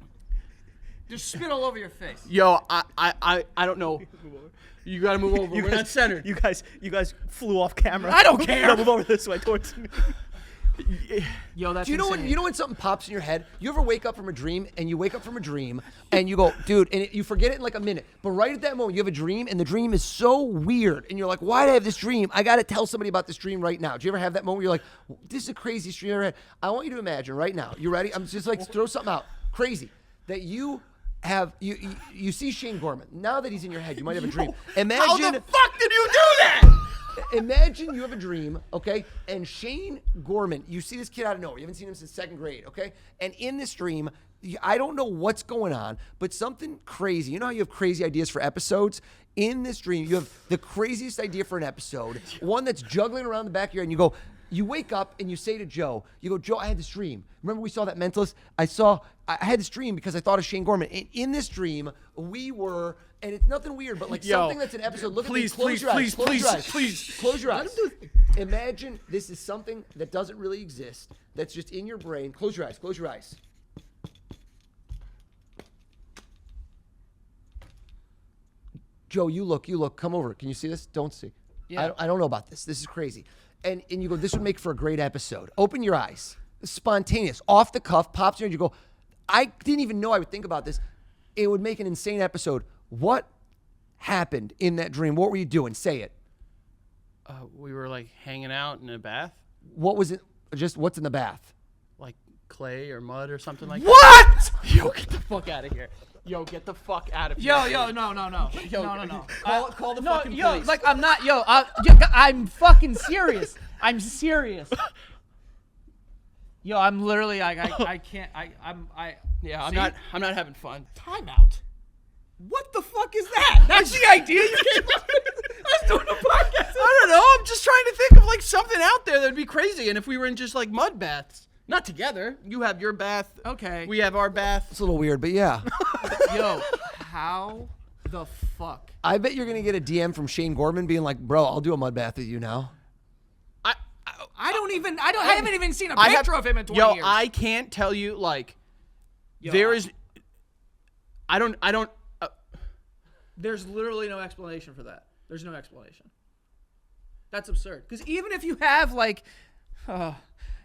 Just spit all over your face. Yo, I don't know. You gotta move over. We're not centered. You guys flew off camera. I don't care. No, move over this way towards me. Yo, that's Do you know insane. when something pops in your head? You ever wake up from a dream and you wake up from a dream and you go, dude, and you forget it in like a minute. But right at that moment, you have a dream and the dream is so weird. And you're like, why did I have this dream? I got to tell somebody about this dream right now. Do you ever have that moment where you're like, this is the craziest dream I ever had? I want you to imagine right now. You ready? I'm just like, throw something out. Crazy. That you have, you see Shane Gorman. Now that he's in your head, you might have a dream. Imagine. How the fuck did you do that? Imagine you have a dream, okay? And Shane Gorman, you see this kid out of nowhere. You haven't seen him since 2nd grade, okay? And in this dream, I don't know what's going on, but something crazy. You know how you have crazy ideas for episodes? In this dream, you have the craziest idea for an episode, one that's juggling around the back of your head, and you wake up and you say to Joe, Joe, I had this dream. Remember we saw that Mentalist? I had this dream because I thought of Shane Gorman. And in this dream, we were, and it's nothing weird, but like something that's an episode. Look please, at me. Close your eyes. please. Close your eyes. Imagine this is something that doesn't really exist, that's just in your brain. Close your eyes. Close your eyes. Joe, you look. Come over. Can you see this? Don't see. Yeah. I don't know about this. This is crazy. And you go, this would make for a great episode. Open your eyes. Spontaneous, off the cuff, pops in, and you go, I didn't even know I would think about this. It would make an insane episode. What happened in that dream? What were you doing? Say it. We were like hanging out in a bath, What was it? Just what's in the bath? like clay or mud or something like What? that. Yo, get the fuck out of here. Yo, get the fuck out of here. Yo, no. No. Call the fucking police. Like I'm not. I'm fucking serious. I'm serious. Yo, I'm literally. I can't. Yeah, I'm not having fun. Timeout. What the fuck is that? That's the idea you came up with. I was doing a podcast. I don't know. I'm just trying to think of like something out there that'd be crazy. And if we were in just like mud baths, not together. You have your bath. Okay. We have our bath. It's a little weird, but yeah. Yo, how the fuck? I bet you're gonna get a DM from Shane Gorman being like, "Bro, I'll do a mud bath with you now." I haven't even seen a picture of him in 20 years. I can't tell you like Yo, there is. I don't. There's literally no explanation for that. There's no explanation. That's absurd. Because even if you have like,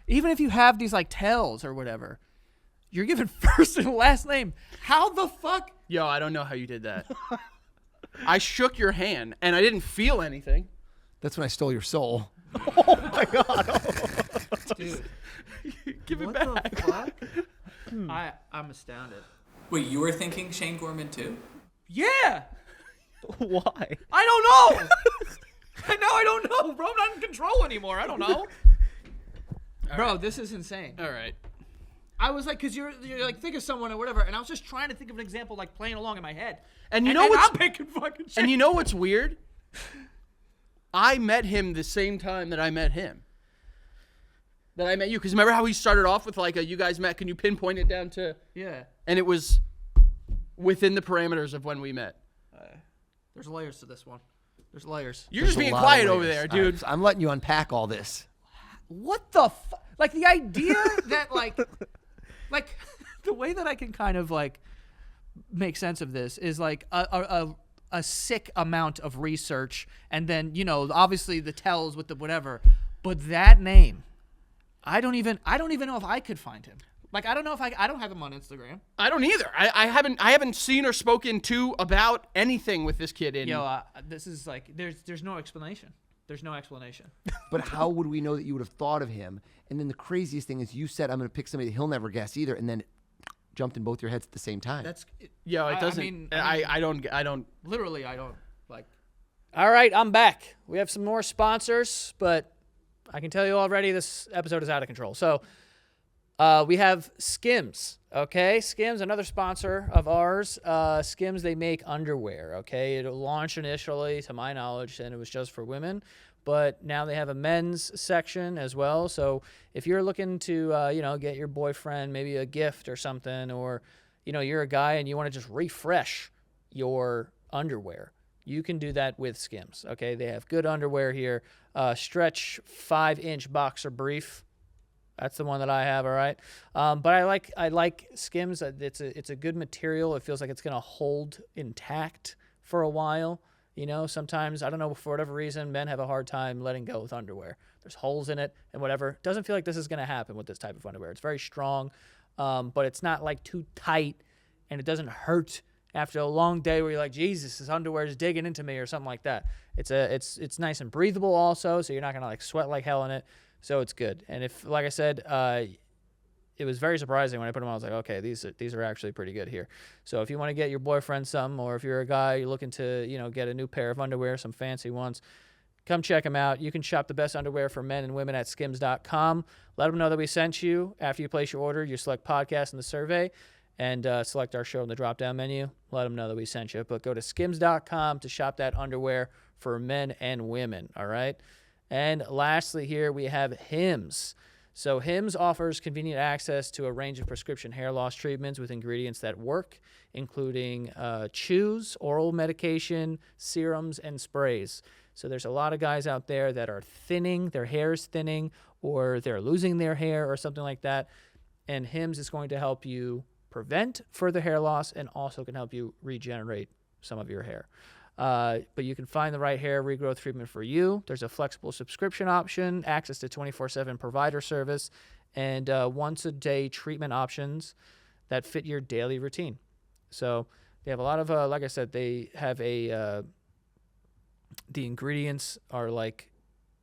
even if you have these like tells or whatever, you're given first and last name. How the fuck? Yo, I don't know how you did that. I shook your hand and I didn't feel anything. That's when I stole your soul. Oh my god. Dude, Give it what back. the fuck? I'm astounded. Wait, you were thinking Shane Gorman too? Yeah. Why? I don't know. I don't know, bro. I'm not in control anymore. I don't know. Bro, this is insane. All right. I was like, because you're like, think of someone or whatever, and I was just trying to think of an example, like playing along in my head. And you know and what's I'm picking fucking shit. and you know what's weird? I met him the same time that I met him. That I met you, because remember how he started off with like a you guys met? Can you pinpoint it down to? Yeah. And it was within the parameters of when we met. There's layers to this one. There's layers. You're There's just a being lot of quiet over layers. there, dude. I'm letting you unpack all this. What the fuck? Like the idea that like the way that I can kind of like make sense of this is like a sick amount of research, and then obviously the tells with the whatever, but that name, I don't even know if I could find him. Like I don't know if I don't have him on Instagram. I don't either. I haven't seen or spoken to about anything with this kid in. This is like there's no explanation. There's no explanation. But how would we know that you would have thought of him? And then the craziest thing is you said, I'm going to pick somebody that he'll never guess either. And then it jumped in both your heads at the same time. That's Yo, it doesn't. I don't. literally I don't like. All right, I'm back. We have some more sponsors, but I can tell you already this episode is out of control. So we have Skims, okay? Skims, another sponsor of ours. Skims, they make underwear, okay? It launched initially, to my knowledge, and it was just for women. But now they have a men's section as well. So if you're looking to, get your boyfriend maybe a gift or something, or, you're a guy and you want to just refresh your underwear, you can do that with Skims, okay? They have good underwear here. Stretch 5-inch boxer brief. That's the one that I have. All right, but I like Skims. It's a good material. It feels like it's gonna hold intact for a while. You know, sometimes I don't know, for whatever reason, men have a hard time letting go with underwear. There's holes in it and whatever. It doesn't feel like this is gonna happen with this type of underwear. It's very strong, but it's not like too tight, and it doesn't hurt after a long day where you're like, Jesus, this underwear is digging into me or something like that. It's nice and breathable also, so you're not gonna like sweat like hell in it. So it's good. And if, like I said, it was very surprising when I put them on. I was like, okay, these are actually pretty good here. So if you want to get your boyfriend some, or if you're a guy, you're looking to, get a new pair of underwear, some fancy ones, come check them out. You can shop the best underwear for men and women at skims.com. Let them know that we sent you. After you place your order, you select podcast in the survey and select our show in the drop-down menu. Let them know that we sent you. But go to skims.com to shop that underwear for men and women, all right? And lastly here, we have Hims. So Hims offers convenient access to a range of prescription hair loss treatments with ingredients that work, including chews, oral medication, serums, and sprays. So there's a lot of guys out there that are thinning, their hair is thinning, or they're losing their hair or something like that. And Hims is going to help you prevent further hair loss and also can help you regenerate some of your hair. But you can find the right hair regrowth treatment for you. There's a flexible subscription option, access to 24/7 provider service, and once-a-day treatment options that fit your daily routine. So they have a lot of, like I said, they have the ingredients are like,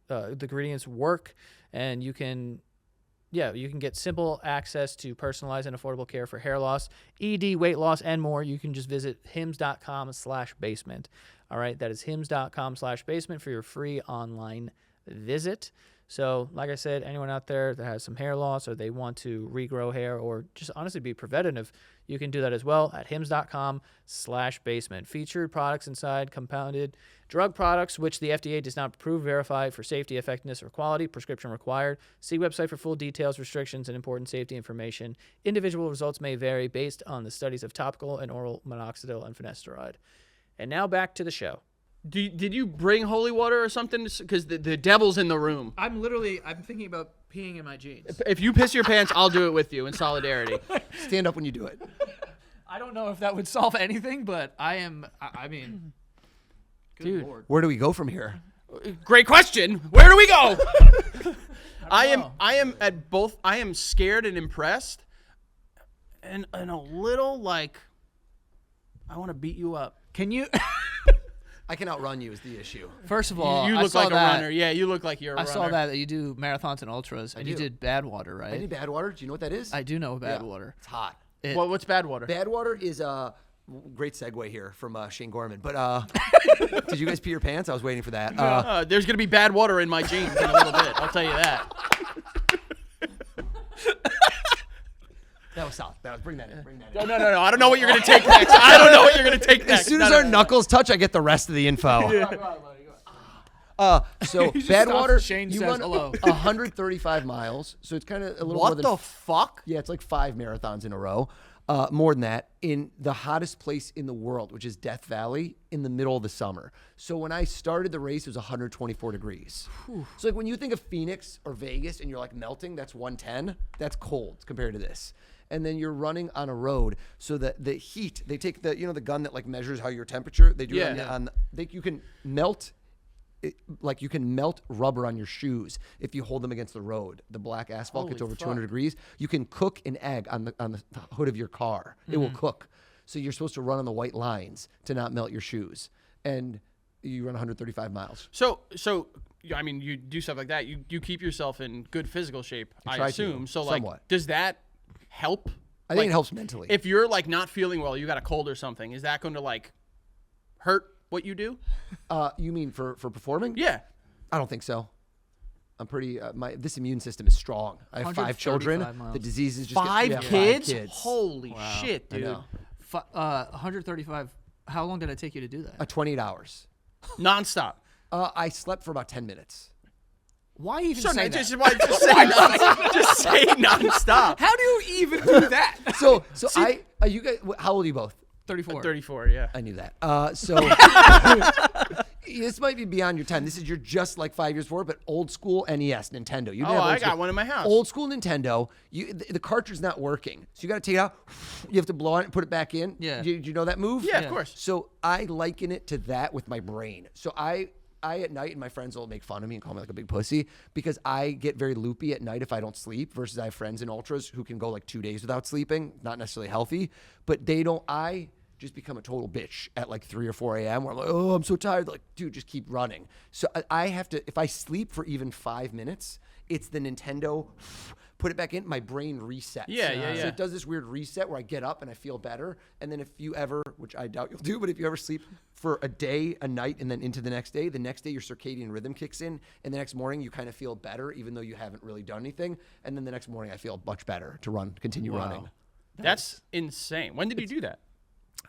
the ingredients work, and you can get simple access to personalized and affordable care for hair loss, ED, weight loss, and more. You can just visit hims.com/basement. All right, that is hims.com/basement for your free online visit. So, like I said, anyone out there that has some hair loss or they want to regrow hair or just honestly be preventative, you can do that as well at hims.com/basement. Featured products inside compounded drug products, which the FDA does not approve, verify for safety, effectiveness, or quality. Prescription required. See website for full details, restrictions, and important safety information. Individual results may vary based on the studies of topical and oral minoxidil and finasteride. And now back to the show. Did you bring holy water or something? Because the devil's in the room. I'm thinking about peeing in my jeans. If you piss your pants, I'll do it with you in solidarity. Stand up when you do it. I don't know if that would solve anything, but I mean, good Dude. Lord. Where do we go from here? Great question. Where do we go? I am scared and impressed, and a little like I want to beat you up. Can you? I can outrun you is the issue. First of all, You I look saw like a that. runner. Yeah, you look like you're a I runner. saw that you do marathons and ultras, and you do. did Badwater, right? I did Badwater. Do you know what that is? I do know Yeah. Badwater. It's hot. Well, what's Badwater? Badwater is a great segue here from Shane Gorman. But did you guys pee your pants? I was waiting for that. There's going to be bad water in my jeans in a little bit. I'll tell you that. That was solid. Bring that in. No. I don't know what you're going to take next. I don't know what you're going to take next. As soon as our knuckles touch, I get the rest of the info. So Badwater, Shane you says run hello. 135 miles. So it's kind of a little more What than the fuck? Yeah, it's like 5 marathons in a row. More than that, in the hottest place in the world, which is Death Valley, in the middle of the summer. So when I started the race, it was 124 degrees. So like when you think of Phoenix or Vegas and you're like melting, that's 110. That's cold compared to this. And then you're running on a road, so that the heat, they take the the gun that like measures how your temperature. They do it you can melt. Like you can melt rubber on your shoes if you hold them against the road. The black asphalt gets over 200 degrees. You can cook an egg on the hood of your car. It will cook. So you're supposed to run on the white lines to not melt your shoes. And you run 135 miles. So I mean, you do stuff like that. You keep yourself in good physical shape, I assume. So like, somewhat. Does that help? I think it helps mentally. If you're like not feeling well, you got a cold or something, is that going to like hurt what you do? You mean for performing? Yeah. I don't think so. I'm pretty. This immune system is strong. I have 5 children. 135 miles. The disease is just 5 5 kids? kids. Holy shit, I dude. know. 135. How long did it take you to do that? 28 hours. Nonstop. I slept for about 10 minutes. Why even So say just, that? just say nonstop. How do you even do that? So you guys, how old are you both? 34. 34, yeah. I knew that. So this might be beyond your time. You're just like 5 years forward, but old school NES, Nintendo. You didn't have I old got school. one in my house. Old school Nintendo. The cartridge's not working, so you got to take it out. You have to blow on it and put it back in. Yeah. Do you know that move? Yeah, of course. So I liken it to that with my brain. So I at night, and my friends will make fun of me and call me like a big pussy because I get very loopy at night if I don't sleep versus I have friends in ultras who can go like 2 days without sleeping, not necessarily healthy, but they don't. I just become a total bitch at like 3 or 4 a.m. where I'm like, oh, I'm so tired. Like, dude, just keep running. So I have to, if I sleep for even 5 minutes, it's the Nintendo, put it back in, my brain resets. Yeah. So it does this weird reset where I get up and I feel better. And then if you ever, which I doubt you'll do, but if you ever sleep for a day, a night, and then into the next day your circadian rhythm kicks in. And the next morning you kind of feel better, even though you haven't really done anything. And then the next morning I feel much better to continue running. That's insane. When did you do that?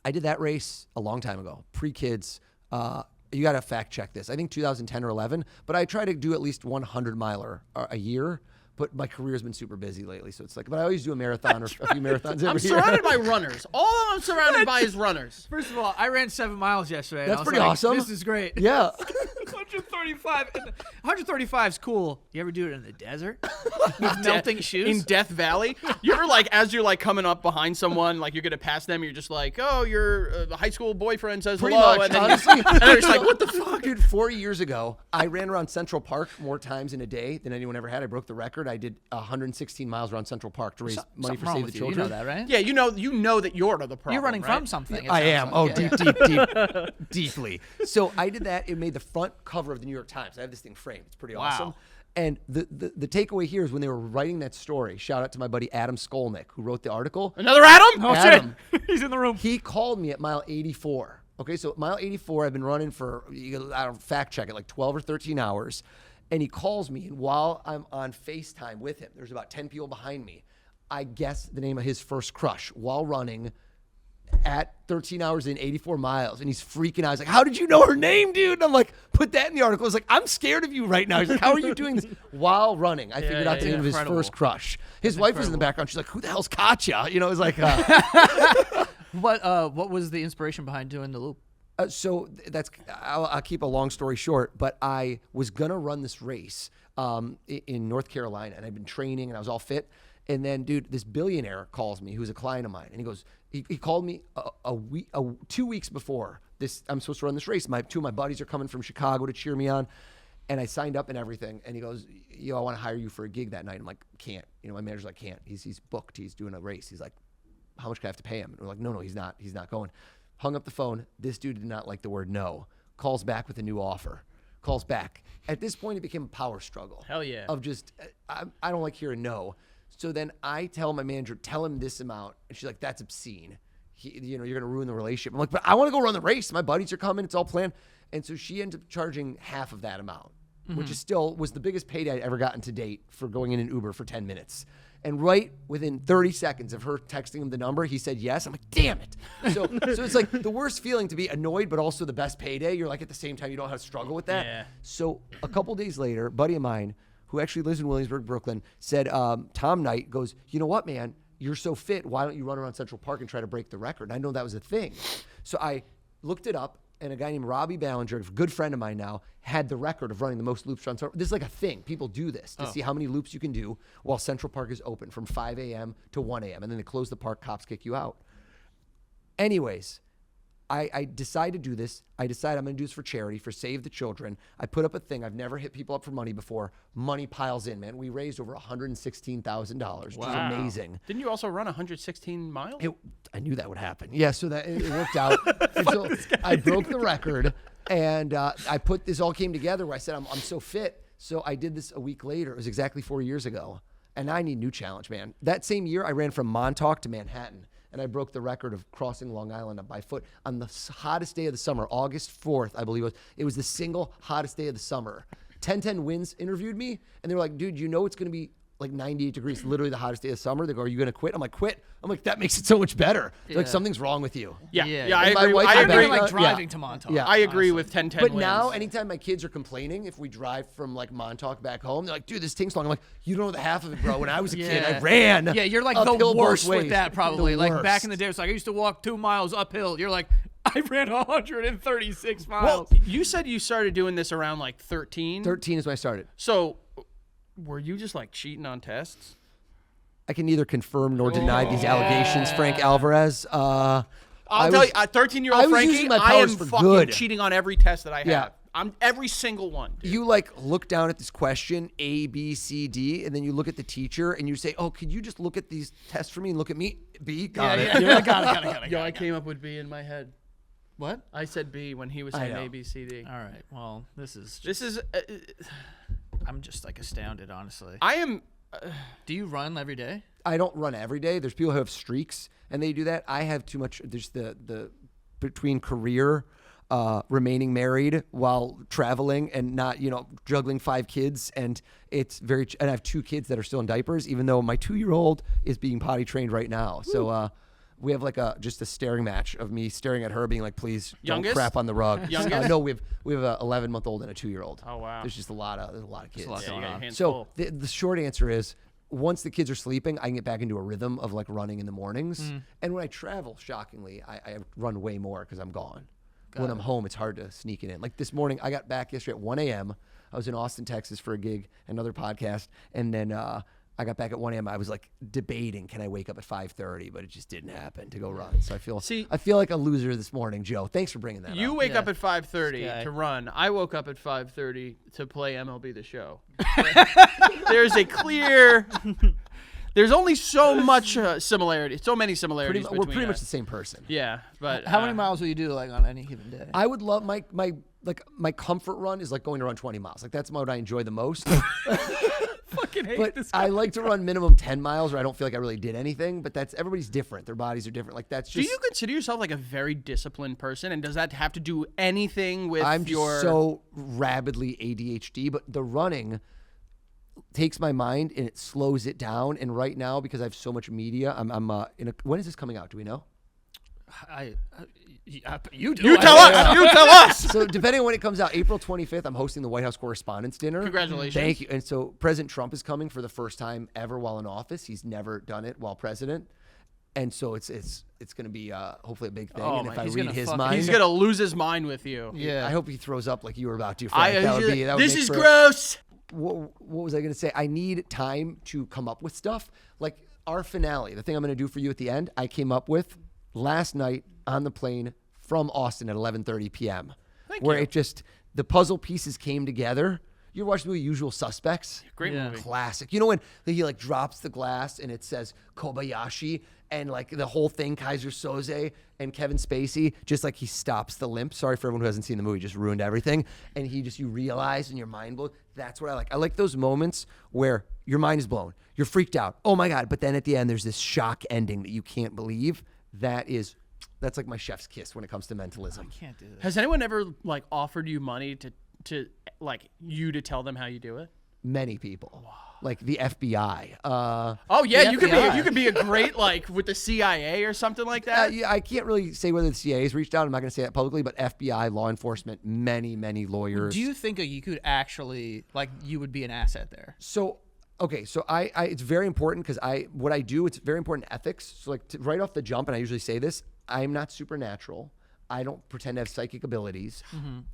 I did that race a long time ago, pre-kids. You got to fact check this. I think 2010 or 11, but I try to do at least 100 miler a year. But my career's been super busy lately, so it's like. But I always do a marathon or a few marathons every I'm year. surrounded by runners. All I'm surrounded by is runners. First of all, I ran 7 miles yesterday. and That's I was pretty like, awesome. This is great. Yeah. 135. 135 is cool. You ever do it in the desert with melting shoes? In Death Valley? You ever like, as you're like coming up behind someone, like you're going to pass them, you're just like, oh, your high school boyfriend says Pretty hello. much, And then honestly. and they're just like, what the fuck? Dude, 4 years ago, I ran around Central Park more times in a day than anyone ever had. I broke the record. I did 116 miles around Central Park to raise money for Something wrong Save the with you. Children. You know that, right? Yeah, you know that you're the problem. You're running right? from something. it I sounds am. like. Oh, deeply. So I did that. It made the front cover of the New York Times. I have this thing framed. It's pretty awesome. And the takeaway here is when they were writing that story, shout out to my buddy Adam Skolnick, who wrote the article. Another Adam? Oh, Adam, shit. He's in the room. he called me at mile 84. Okay, so mile 84, I've been running for, I don't fact check it, like 12 or 13 hours. And he calls me, and while I'm on FaceTime with him, there's about 10 people behind me. I guess the name of his first crush while running at 13 hours and 84 miles. And he's freaking out. He's like, how did you know her name, dude? And I'm like, put that in the article. I was like, I'm scared of you right now. He's like, how are you doing this while running? I figured out the name of his incredible. first crush. His wife was in the background. She's like, who the hell's Katya? You know, it was like, What was the inspiration behind doing the loop? so that's, I'll keep a long story short, but I was going to run this race in North Carolina, and I'd been training and I was all fit. And then, dude, this billionaire calls me, who's a client of mine, and he goes, he called me 2 weeks before this. I'm supposed to run this race. Two of my buddies are coming from Chicago to cheer me on, and I signed up and everything. And he goes, I want to hire you for a gig that night. I'm like, can't. My manager's like, can't. He's booked. He's doing a race. He's like, how much can I have to pay him? And we're like, no, he's not going. Hung up the phone. This dude did not like the word no. Calls back with a new offer. Calls back. At this point, it became a power struggle. Hell yeah. Of just, I don't like hearing no. So then I tell my manager, tell him this amount. And she's like, that's obscene. You're going to ruin the relationship. I'm like, but I want to go run the race. My buddies are coming. It's all planned. And so she ends up charging half of that amount, which is still was the biggest payday I'd ever gotten to date for going in an Uber for 10 minutes. And right within 30 seconds of her texting him the number, he said yes. I'm like, damn it. So it's like the worst feeling to be annoyed, but also the best payday. You're like, at the same time, you don't have to struggle with that. Yeah. So a couple days later, a buddy of mine, who actually lives in Williamsburg, Brooklyn, said, Tom Knight goes, you know what, man? You're so fit. Why don't you run around Central Park and try to break the record? And I know that was a thing. So I looked it up, and a guy named Robbie Ballinger, a good friend of mine now, had the record of running the most loops around Central Park. This is like a thing. People do this to see how many loops you can do while Central Park is open from 5 a.m. to 1 a.m. And then they close the park, cops kick you out. Anyways, I decided to do this. I decided I'm going to do this for charity, for Save the Children. I put up a thing. I've never hit people up for money before. Money piles in, man. We raised over $116,000, which is amazing. Didn't you also run 116 miles? I knew that would happen. Yeah, so that it worked out. And so I broke the record, and I put this all came together where I said, I'm so fit. So I did this a week later. It was exactly 4 years ago. And I need a new challenge, man. That same year, I ran from Montauk to Manhattan. And I broke the record of crossing Long Island by foot on the hottest day of the summer, August 4th, I believe it was. It was the single hottest day of the summer. 1010 Winds interviewed me, and they were like, dude, it's going to be like 98 degrees, literally the hottest day of the summer. They go, are you going to quit? I'm like, quit. I'm like, that makes it so much better. They're like, something's wrong with you. Yeah, I And my agree. wife I and agree. Like yeah. driving to Montauk. Yeah. I agree with 1010 But wins. now, anytime my kids are complaining, if we drive from like Montauk back home, they're like, dude, this takes long. I'm like, you don't know the half of it, bro. When I was a kid, I ran. Yeah, you're like the uphill both worst ways. with that probably. The Like back worst. in the day, it's like I used to walk 2 miles uphill. You're like, I ran 136 miles. Well, you said you started doing this around like 13. 13 is when I started. So, were you just like cheating on tests? I can neither confirm nor deny these allegations, Frank Alvarez. I'll tell you, 13-year-old I was Frankie, using my I powers am for fucking good. cheating on every test that I have. Yeah. I'm every single one. Dude. You like look down at this question A, B, C, D, and then you look at the teacher and you say, "Oh, could you just look at these tests for me and look at me?" B, got it. Yeah, got it. Yo, I came up with B in my head. What? I said B when he was I saying know. A, B, C, D. All right. Well, this is. I'm just like astounded, honestly. I am. Do you run every day? I don't run every day. There's people who have streaks and they do that. I have too much. There's the between career, remaining married while traveling and not, juggling 5 kids. And it's and I have 2 kids that are still in diapers, even though my 2-year-old is being potty trained right now. Woo. So, we have like just a staring match of me staring at her being like, please Youngest? don't crap on the rug. Youngest? No, we have a 11-month-old and a 2-year-old. Oh, wow. There's just a lot of kids. a lot Yeah, you going got your on. hands So full. the short answer is, once the kids are sleeping, I can get back into a rhythm of like running in the mornings. And when I travel, shockingly, I run way more because I'm gone. When I'm home, it's hard to sneak it in. Like this morning, I got back yesterday at 1 a.m. I was in Austin, Texas for a gig, another podcast. And then I got back at 1 a.m. I was like debating, can I wake up at 5:30? But it just didn't happen to go run. So I feel like a loser this morning, Joe. Thanks for bringing that up. You wake up at 5:30 guy. to run. I woke up at 5:30 to play MLB The Show. There's a clear. There's only so much similarity. So many similarities. We're between pretty much us. the same person. Yeah, but How many miles will you do like on any given day? I would love my comfort run is like going to run 20 miles. Like that's what I enjoy the most. fucking hate But I like to run minimum 10 miles where I don't feel like I really did anything, but everybody's different. Their bodies are different. Like that's Do just you consider yourself like a very disciplined person, and does that have to do anything with I'm just your? so rabidly ADHD, but the running takes my mind and it slows it down. And right now, because I have so much media, when is this coming out? Do we know? You do. You tell us. You tell us. So depending on when it comes out, April 25th, I'm hosting the White House Correspondents' Dinner. Congratulations. Thank you. And so President Trump is coming for the first time ever while in office. He's never done it while president. And so it's going to be hopefully a big thing. Oh and my- if I he's read gonna his fuck- mind, He's gonna lose his mind with you. Yeah. I hope he throws up like you were about to, Frank. This is gross. What was I going to say? I need time to come up with stuff. Like our finale, the thing I'm going to do for you at the end, I came up with last night on the plane from Austin at 11:30 p.m. Where it just, the puzzle pieces came together. You ever watch the movie Usual Suspects? Great movie. Classic. You know when he like drops the glass and it says Kobayashi and like the whole thing, Kaiser Soze and Kevin Spacey, just like he stops the limp. Sorry for everyone who hasn't seen the movie, just ruined everything. And you realize and your mind blows. That's what I like. I like those moments where your mind is blown. You're freaked out. Oh my God. But then at the end, there's this shock ending that you can't believe. That's like my chef's kiss when it comes to mentalism. Can't do this. Has anyone ever like offered you money to like you to tell them how you do it? Many people. Like the FBI. Oh yeah, The you FBI. could be a great like with the CIA or something like that. Yeah, I can't really say whether the CIA's reached out. I'm not going to say that publicly, but FBI, law enforcement, many lawyers. Do you think you could actually you would be an asset there? So, okay, so I it's very important because what I do, it's very important ethics. So like right off the jump, and I usually say this, I'm not supernatural. I don't pretend to have psychic abilities.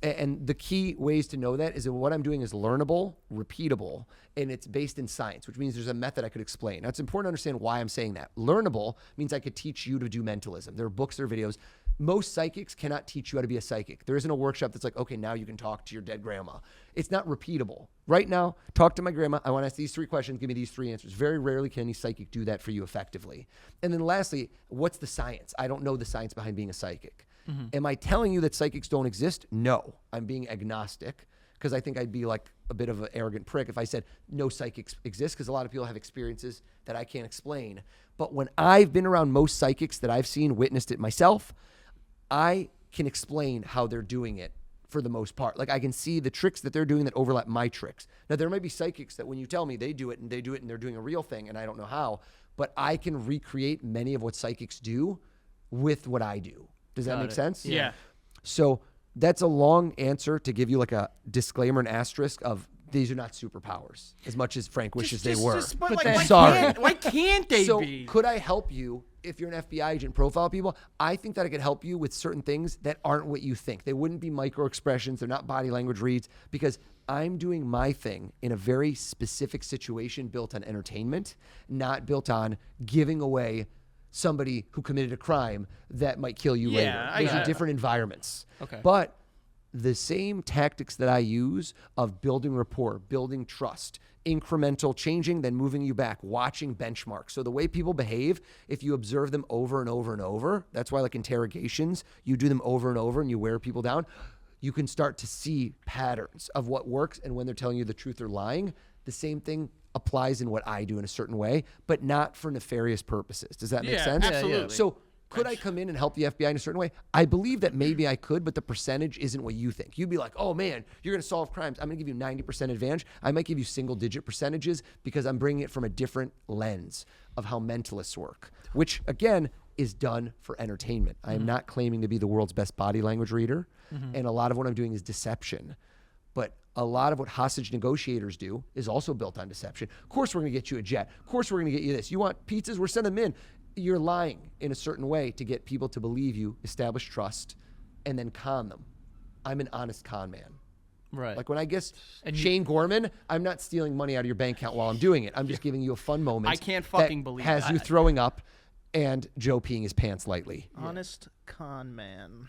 And the key ways to know that is that what I'm doing is learnable, repeatable, and it's based in science, which means there's a method I could explain. Now, it's important to understand why I'm saying that. Learnable means I could teach you to do mentalism. There are books, there are videos. Most psychics cannot teach you how to be a psychic. There isn't a workshop that's like, okay, now you can talk to your dead grandma. It's not repeatable. Right now, talk to my grandma. I want to ask these 3 questions. Give me these 3 answers. Very rarely can any psychic do that for you effectively. And then lastly, what's the science? I don't know the science behind being a psychic. Am I telling you that psychics don't exist? No. I'm being agnostic because I think I'd be like a bit of an arrogant prick if I said no psychics exist, because a lot of people have experiences that I can't explain. But when I've been around most psychics that I've seen, witnessed it myself, I can explain how they're doing it for the most part. Like I can see the tricks that they're doing that overlap my tricks. Now there might be psychics that when you tell me they do it and they're doing a real thing and I don't know how, but I can recreate many of what psychics do with what I do. Does that make sense? Yeah. So that's a long answer to give you like a disclaimer and asterisk of these are not superpowers as much as Frank wishes they were. But like, why can't they So be? could I help you if you're an FBI agent, profile people? I think that I could help you with certain things that aren't what you think. They wouldn't be micro expressions. They're not body language reads, because I'm doing my thing in a very specific situation built on entertainment, not built on giving away somebody who committed a crime that might kill you later. Those are different environments. Okay. But the same tactics that I use of building rapport, building trust, incremental changing, then moving you back, watching benchmarks. So the way people behave, if you observe them over and over and over, that's why like interrogations, you do them over and over and you wear people down, you can start to see patterns of what works and when they're telling you the truth or lying. The same thing applies in what I do in a certain way, but not for nefarious purposes. Does that make sense? Absolutely. So could I come in and help the FBI in a certain way? I believe that maybe I could, but the percentage isn't what you think. You'd be like, oh man, you're going to solve crimes. I'm going to give you 90% advantage. I might give you single digit percentages because I'm bringing it from a different lens of how mentalists work, which again is done for entertainment. I am not claiming to be the world's best body language reader. And a lot of what I'm doing is deception. But a lot of what hostage negotiators do is also built on deception. Of course, we're going to get you a jet. Of course, we're going to get you this. You want pizzas? We're sending them in. You're lying in a certain way to get people to believe you, establish trust, and then con them. I'm an honest con man. Right. Like when I guess Shane Gorman, I'm not stealing money out of your bank account while I'm doing it. I'm just giving you a fun moment. I can't fucking that believe has that. you throwing up and Joe peeing his pants lightly. Honest con man.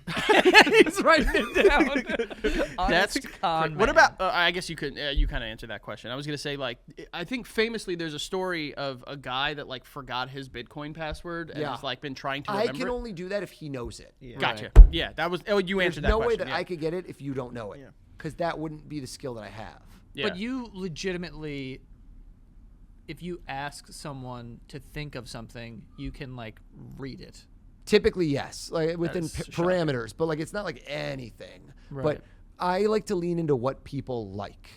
He's writing it down. That's con What man. about? I guess you could. You kind of answered that question. I was gonna say, like, I think famously there's a story of a guy that like forgot his Bitcoin password and has like been trying to I remember. can it. only do that if he knows it. Yeah. Gotcha. Yeah, that was. Oh, you There's answered that no way question. that yeah. I could get it if you don't know it. Yeah. Because that wouldn't be the skill that I have. Yeah. But you legitimately, if you ask someone to think of something, you can like read it. Typically, yes, like within That's parameters, but like it's not like anything. Right. But I like to lean into what people like.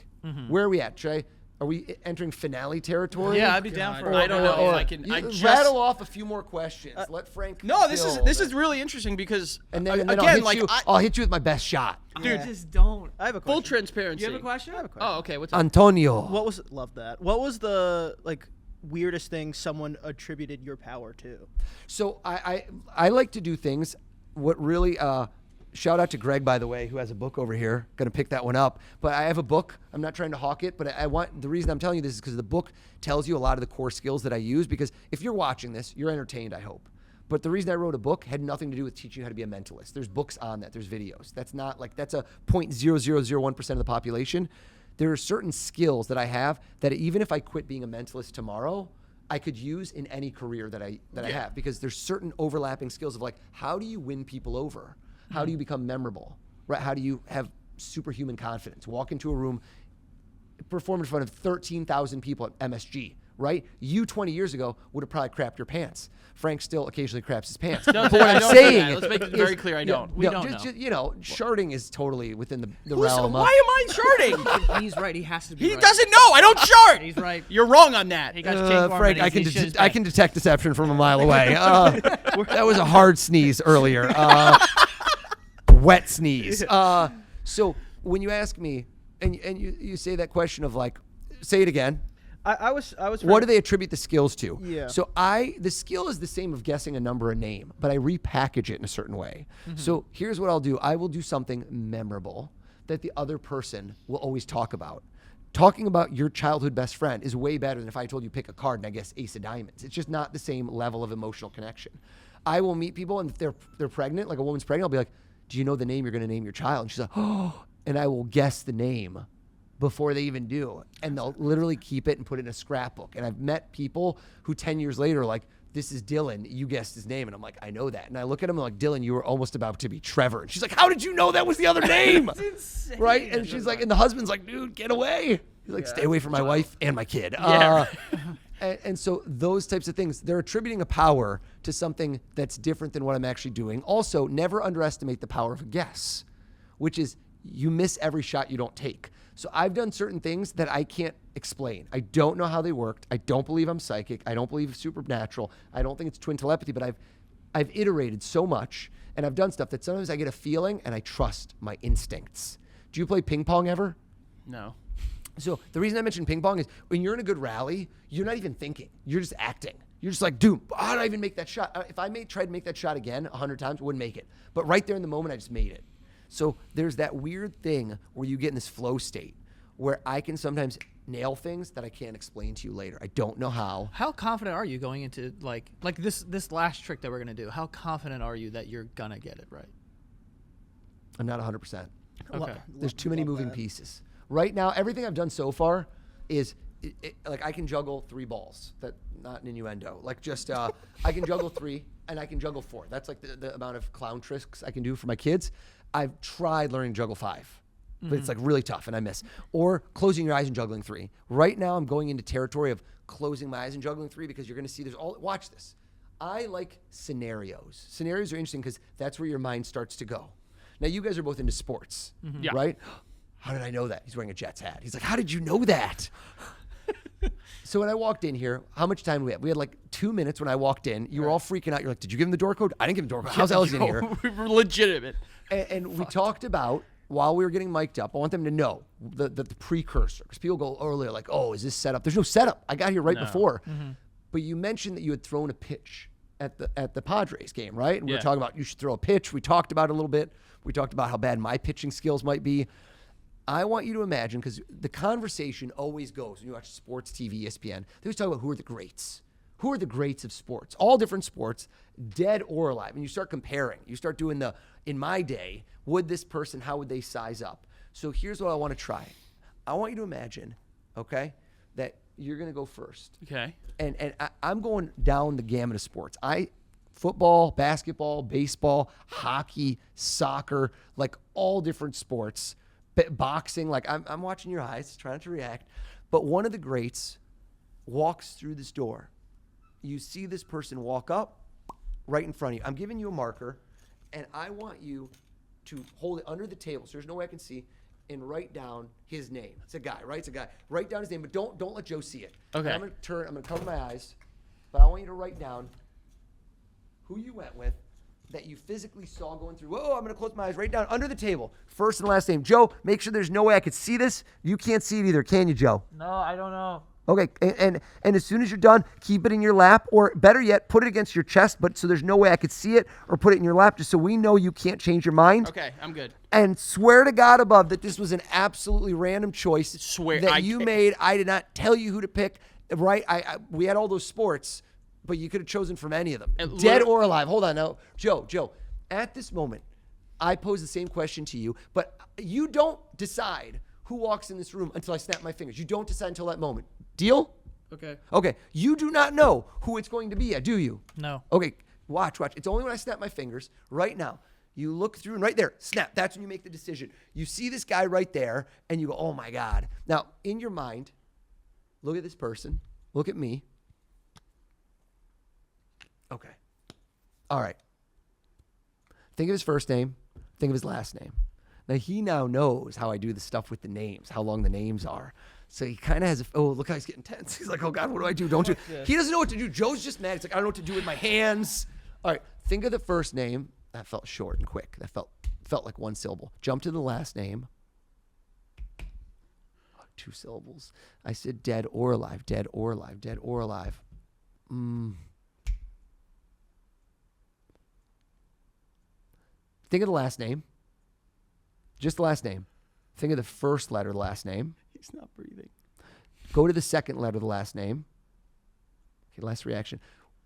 Where are we at, Trey? Are we entering finale territory? Yeah, I'd be down for it. I don't know Or if I can. you I just rattle off a few more questions. Let Frank. No, this build. is really interesting because And then again, I'll hit like you. I'll hit you with my best shot. dude, Just don't. I have a full question. transparency. You have a question? I have a question. Oh, okay. What's up? Antonio. What was love that? What was the like weirdest thing someone attributed your power to? So I like to do things. What really shout out to Greg, by the way, who has a book over here. Gonna pick that one up. But I have a book. I'm not trying to hawk it, but I want the reason I'm telling you this is because the book tells you a lot of the core skills that I use. Because if you're watching this, you're entertained, I hope. But the reason I wrote a book had nothing to do with teaching you how to be a mentalist. There's books on that. There's videos. That's not like that's a 0.0001% of the population. There are certain skills that I have that even if I quit being a mentalist tomorrow, I could use in any career that I have, because there's certain overlapping skills of like, how do you win people over? How do you become memorable? Right? How do you have superhuman confidence? Walk into a room, perform in front of 13,000 people at MSG, right? You 20 years ago would have probably crapped your pants. Frank still occasionally craps his pants. Don't But say what I I'm don't do saying that. Let's make it very clear I don't. We don't know. just, you know, sharding is totally within the Who's- realm of. why am I sharding? He's right. He has to be He right. doesn't know. I don't shard. He's right. You're wrong on that. He got Shane Gorman. Frank, I can detect deception from a mile away. That was a hard sneeze earlier. Wet sneeze. So when you ask me, and you say that question of like, say it again. I was. What do they attribute the skills to? Yeah. So the skill is the same of guessing a number, a name, but I repackage it in a certain way. So here's what I'll do. I will do something memorable that the other person will always talk about. Talking about your childhood best friend is way better than if I told you pick a card and I guess ace of diamonds. It's just not the same level of emotional connection. I will meet people and if they're pregnant, like a woman's pregnant, I'll be like, do you know the name you're going to name your child? And she's like, oh, and I will guess the name before they even do. And they'll literally keep it and put it in a scrapbook. And I've met people who 10 years later are like, this is Dylan, you guessed his name. And I'm like, I know that. And I look at him and I'm like, Dylan, you were almost about to be Trevor. And she's like, how did you know that was the other name? insane. Right? And she's like, and the husband's like, dude, get away. He's like, stay away from my wife and my kid. Yeah. And so those types of things, they're attributing a power to something that's different than what I'm actually doing. Also, never underestimate the power of a guess, which is you miss every shot you don't take. So I've done certain things that I can't explain. I don't know how they worked. I don't believe I'm psychic. I don't believe it's supernatural. I don't think it's twin telepathy, but I've iterated so much and I've done stuff that sometimes I get a feeling and I trust my instincts. Do you play ping pong ever? No. So the reason I mentioned ping pong is when you're in a good rally, you're not even thinking. You're just acting. You're just like, dude, how did I even make that shot? If I tried to make that shot again 100 times, I wouldn't make it. But right there in the moment, I just made it. So there's that weird thing where you get in this flow state where I can sometimes nail things that I can't explain to you later. I don't know how. How confident are you going into like this last trick that we're gonna do? How confident are you that you're gonna get it right? I'm not 100%. Okay. There's too many moving pieces. Right now, everything I've done so far is like I can juggle 3 balls. That not an innuendo. Like just I can juggle 3 and I can juggle 4. That's like the amount of clown tricks I can do for my kids. I've tried learning to juggle 5, but it's like really tough and I miss. Or closing your eyes and juggling 3. Right now, I'm going into territory of closing my eyes and juggling 3 because you're going to see watch this. I like scenarios. Scenarios are interesting because that's where your mind starts to go. Now, you guys are both into sports, Yeah. right? How did I know that? He's wearing a Jets hat. He's like, how did you know that? So when I walked in here, how much time do we have? We had like 2 minutes when I walked in. You were all freaking out. You're like, did you give him the door code? I didn't give him the door code. How's Elsie in here? We were legitimate. And we talked about, while we were getting mic'd up, I want them to know the precursor. Because people go earlier like, oh, is this set up? There's no setup. I got here right before. But you mentioned that you had thrown a pitch at the Padres game, right? And we were talking about you should throw a pitch. We talked about it a little bit. We talked about how bad my pitching skills might be. I want you to imagine, because the conversation always goes, when you watch sports TV, ESPN, they always talk about who are the greats. Who are the greats of sports? All different sports, dead or alive. And you start comparing. You start doing in my day, would this person, how would they size up? So here's what I want to try. I want you to imagine, okay, that you're going to go first. Okay. And I'm going down the gamut of sports. Football, basketball, baseball, hockey, soccer, like all different sports. Boxing, like I'm watching your eyes, trying to react. But one of the greats walks through this door. You see this person walk up right in front of you. I'm giving you a marker, and I want you to hold it under the table so there's no way I can see, and write down his name. It's a guy, right? It's a guy. Write down his name, but don't let Joe see it. Okay. And I'm gonna cover my eyes, but I want you to write down who you went with that you physically saw going through. Whoa, I'm going to close my eyes right down under the table. First and last name. Joe, make sure there's no way I could see this. You can't see it either, can you, Joe? No, I don't know. Okay, and as soon as you're done, keep it in your lap, or better yet, put it against your chest, but so there's no way I could see it, or put it in your lap just so we know you can't change your mind. Okay, I'm good. And swear to God above that this was an absolutely random choice Swear that I you can't- made. I did not tell you who to pick, right? We had all those sports, but you could have chosen from any of them. And Dead or alive. Hold on now. Joe, at this moment, I pose the same question to you, but you don't decide who walks in this room until I snap my fingers. You don't decide until that moment. Deal? Okay. Okay. You do not know who it's going to be yet, do you? No. Okay. Watch. It's only when I snap my fingers right now. You look through and right there, snap. That's when you make the decision. You see this guy right there and you go, oh my God. Now, in your mind, look at this person. Look at me. Okay. All right. Think of his first name. Think of his last name. Now, he now knows how I do the stuff with the names, how long the names are. So he kind of has look how he's getting tense. He's like, oh God, what do I do? Don't do. He doesn't know what to do. Joe's just mad. He's like, I don't know what to do with my hands. All right. Think of the first name. That felt short and quick. That felt like one syllable. Jump to the last name. 2 syllables. I said dead or alive, dead or alive, dead or alive. Think of the last name. Just the last name. Think of the first letter of the last name. He's not breathing. Go to the second letter of the last name. Okay, last reaction.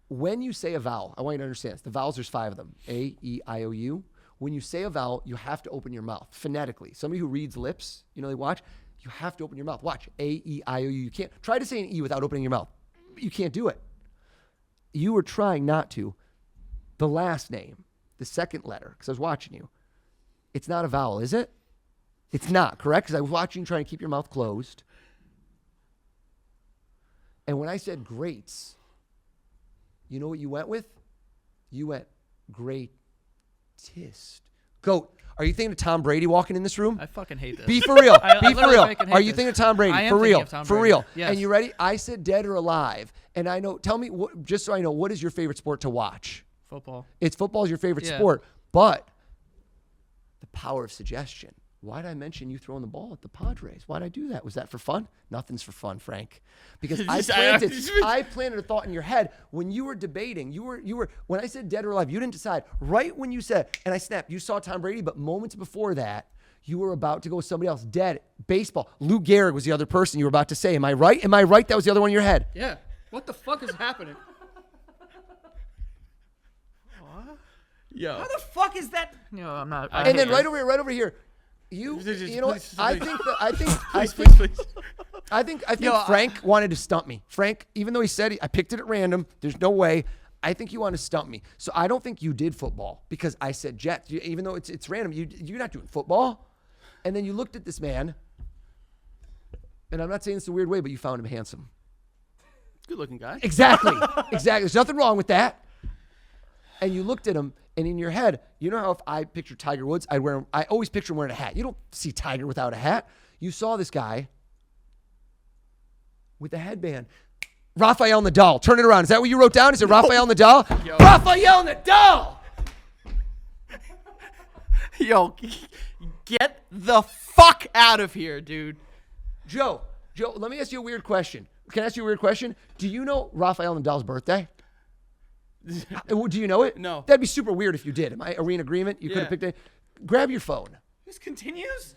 When you say a vowel, I want you to understand this. The vowels, there's 5 of them. A, E, I, O, U. When you say a vowel, you have to open your mouth phonetically. Somebody who reads lips, they watch, you have to open your mouth. Watch. A, E, I, O, U. You can't. Try to say an E without opening your mouth. You can't do it. You were trying not to. The last name, the second letter, because I was watching you. It's not a vowel, is it? It's not, correct? Because I was watching you trying to keep your mouth closed. And when I said greats, you know what you went with? You went greatest. Goat. Are you thinking of Tom Brady walking in this room? I fucking hate this. Be for real. I Be for literally real. fucking hate Are you this. thinking of Tom Brady? I am For thinking real. of Tom For Brady. real. Yes. And you ready? I said dead or alive. And I know, tell me, just so I know, what is your favorite sport to watch? Football. It's football is your favorite Yeah. sport, but the power of suggestion. why did I mention you throwing the ball at the Padres? Why did I do that? Was that for fun? Nothing's for fun, Frank. Because I planted a thought in your head when you were debating. You were when I said dead or alive, you didn't decide. Right when you said, and I snapped, you saw Tom Brady, but moments before that, you were about to go with somebody else. Dead. Baseball. Lou Gehrig was the other person you were about to say. Am I right? Am I right? That was the other one in your head. Yeah. What the fuck is happening? Yo. How the fuck is that? No, I'm not. And then right over here, you know what? I think Frank wanted to stump me. Frank, even though he said I picked it at random, there's no way. I think you want to stump me. So I don't think you did football because I said Jets. Even though it's random, you're not doing football. And then you looked at this man, and I'm not saying this in a weird way, but you found him handsome. Good looking guy. Exactly. There's nothing wrong with that. And you looked at him, and in your head, you know how if I picture Tiger Woods, I always picture him wearing a hat. You don't see Tiger without a hat. You saw this guy with a headband. Rafael Nadal. Turn it around. Is that what you wrote down? Is it Rafael Nadal? Yo. Rafael Nadal! Yo, get the fuck out of here, dude. Joe, let me ask you a weird question. Can I ask you a weird question? Do you know Rafael Nadal's birthday? Do you know it? No. That'd be super weird if you did. Are we in agreement? You could have picked it. Grab your phone. This continues?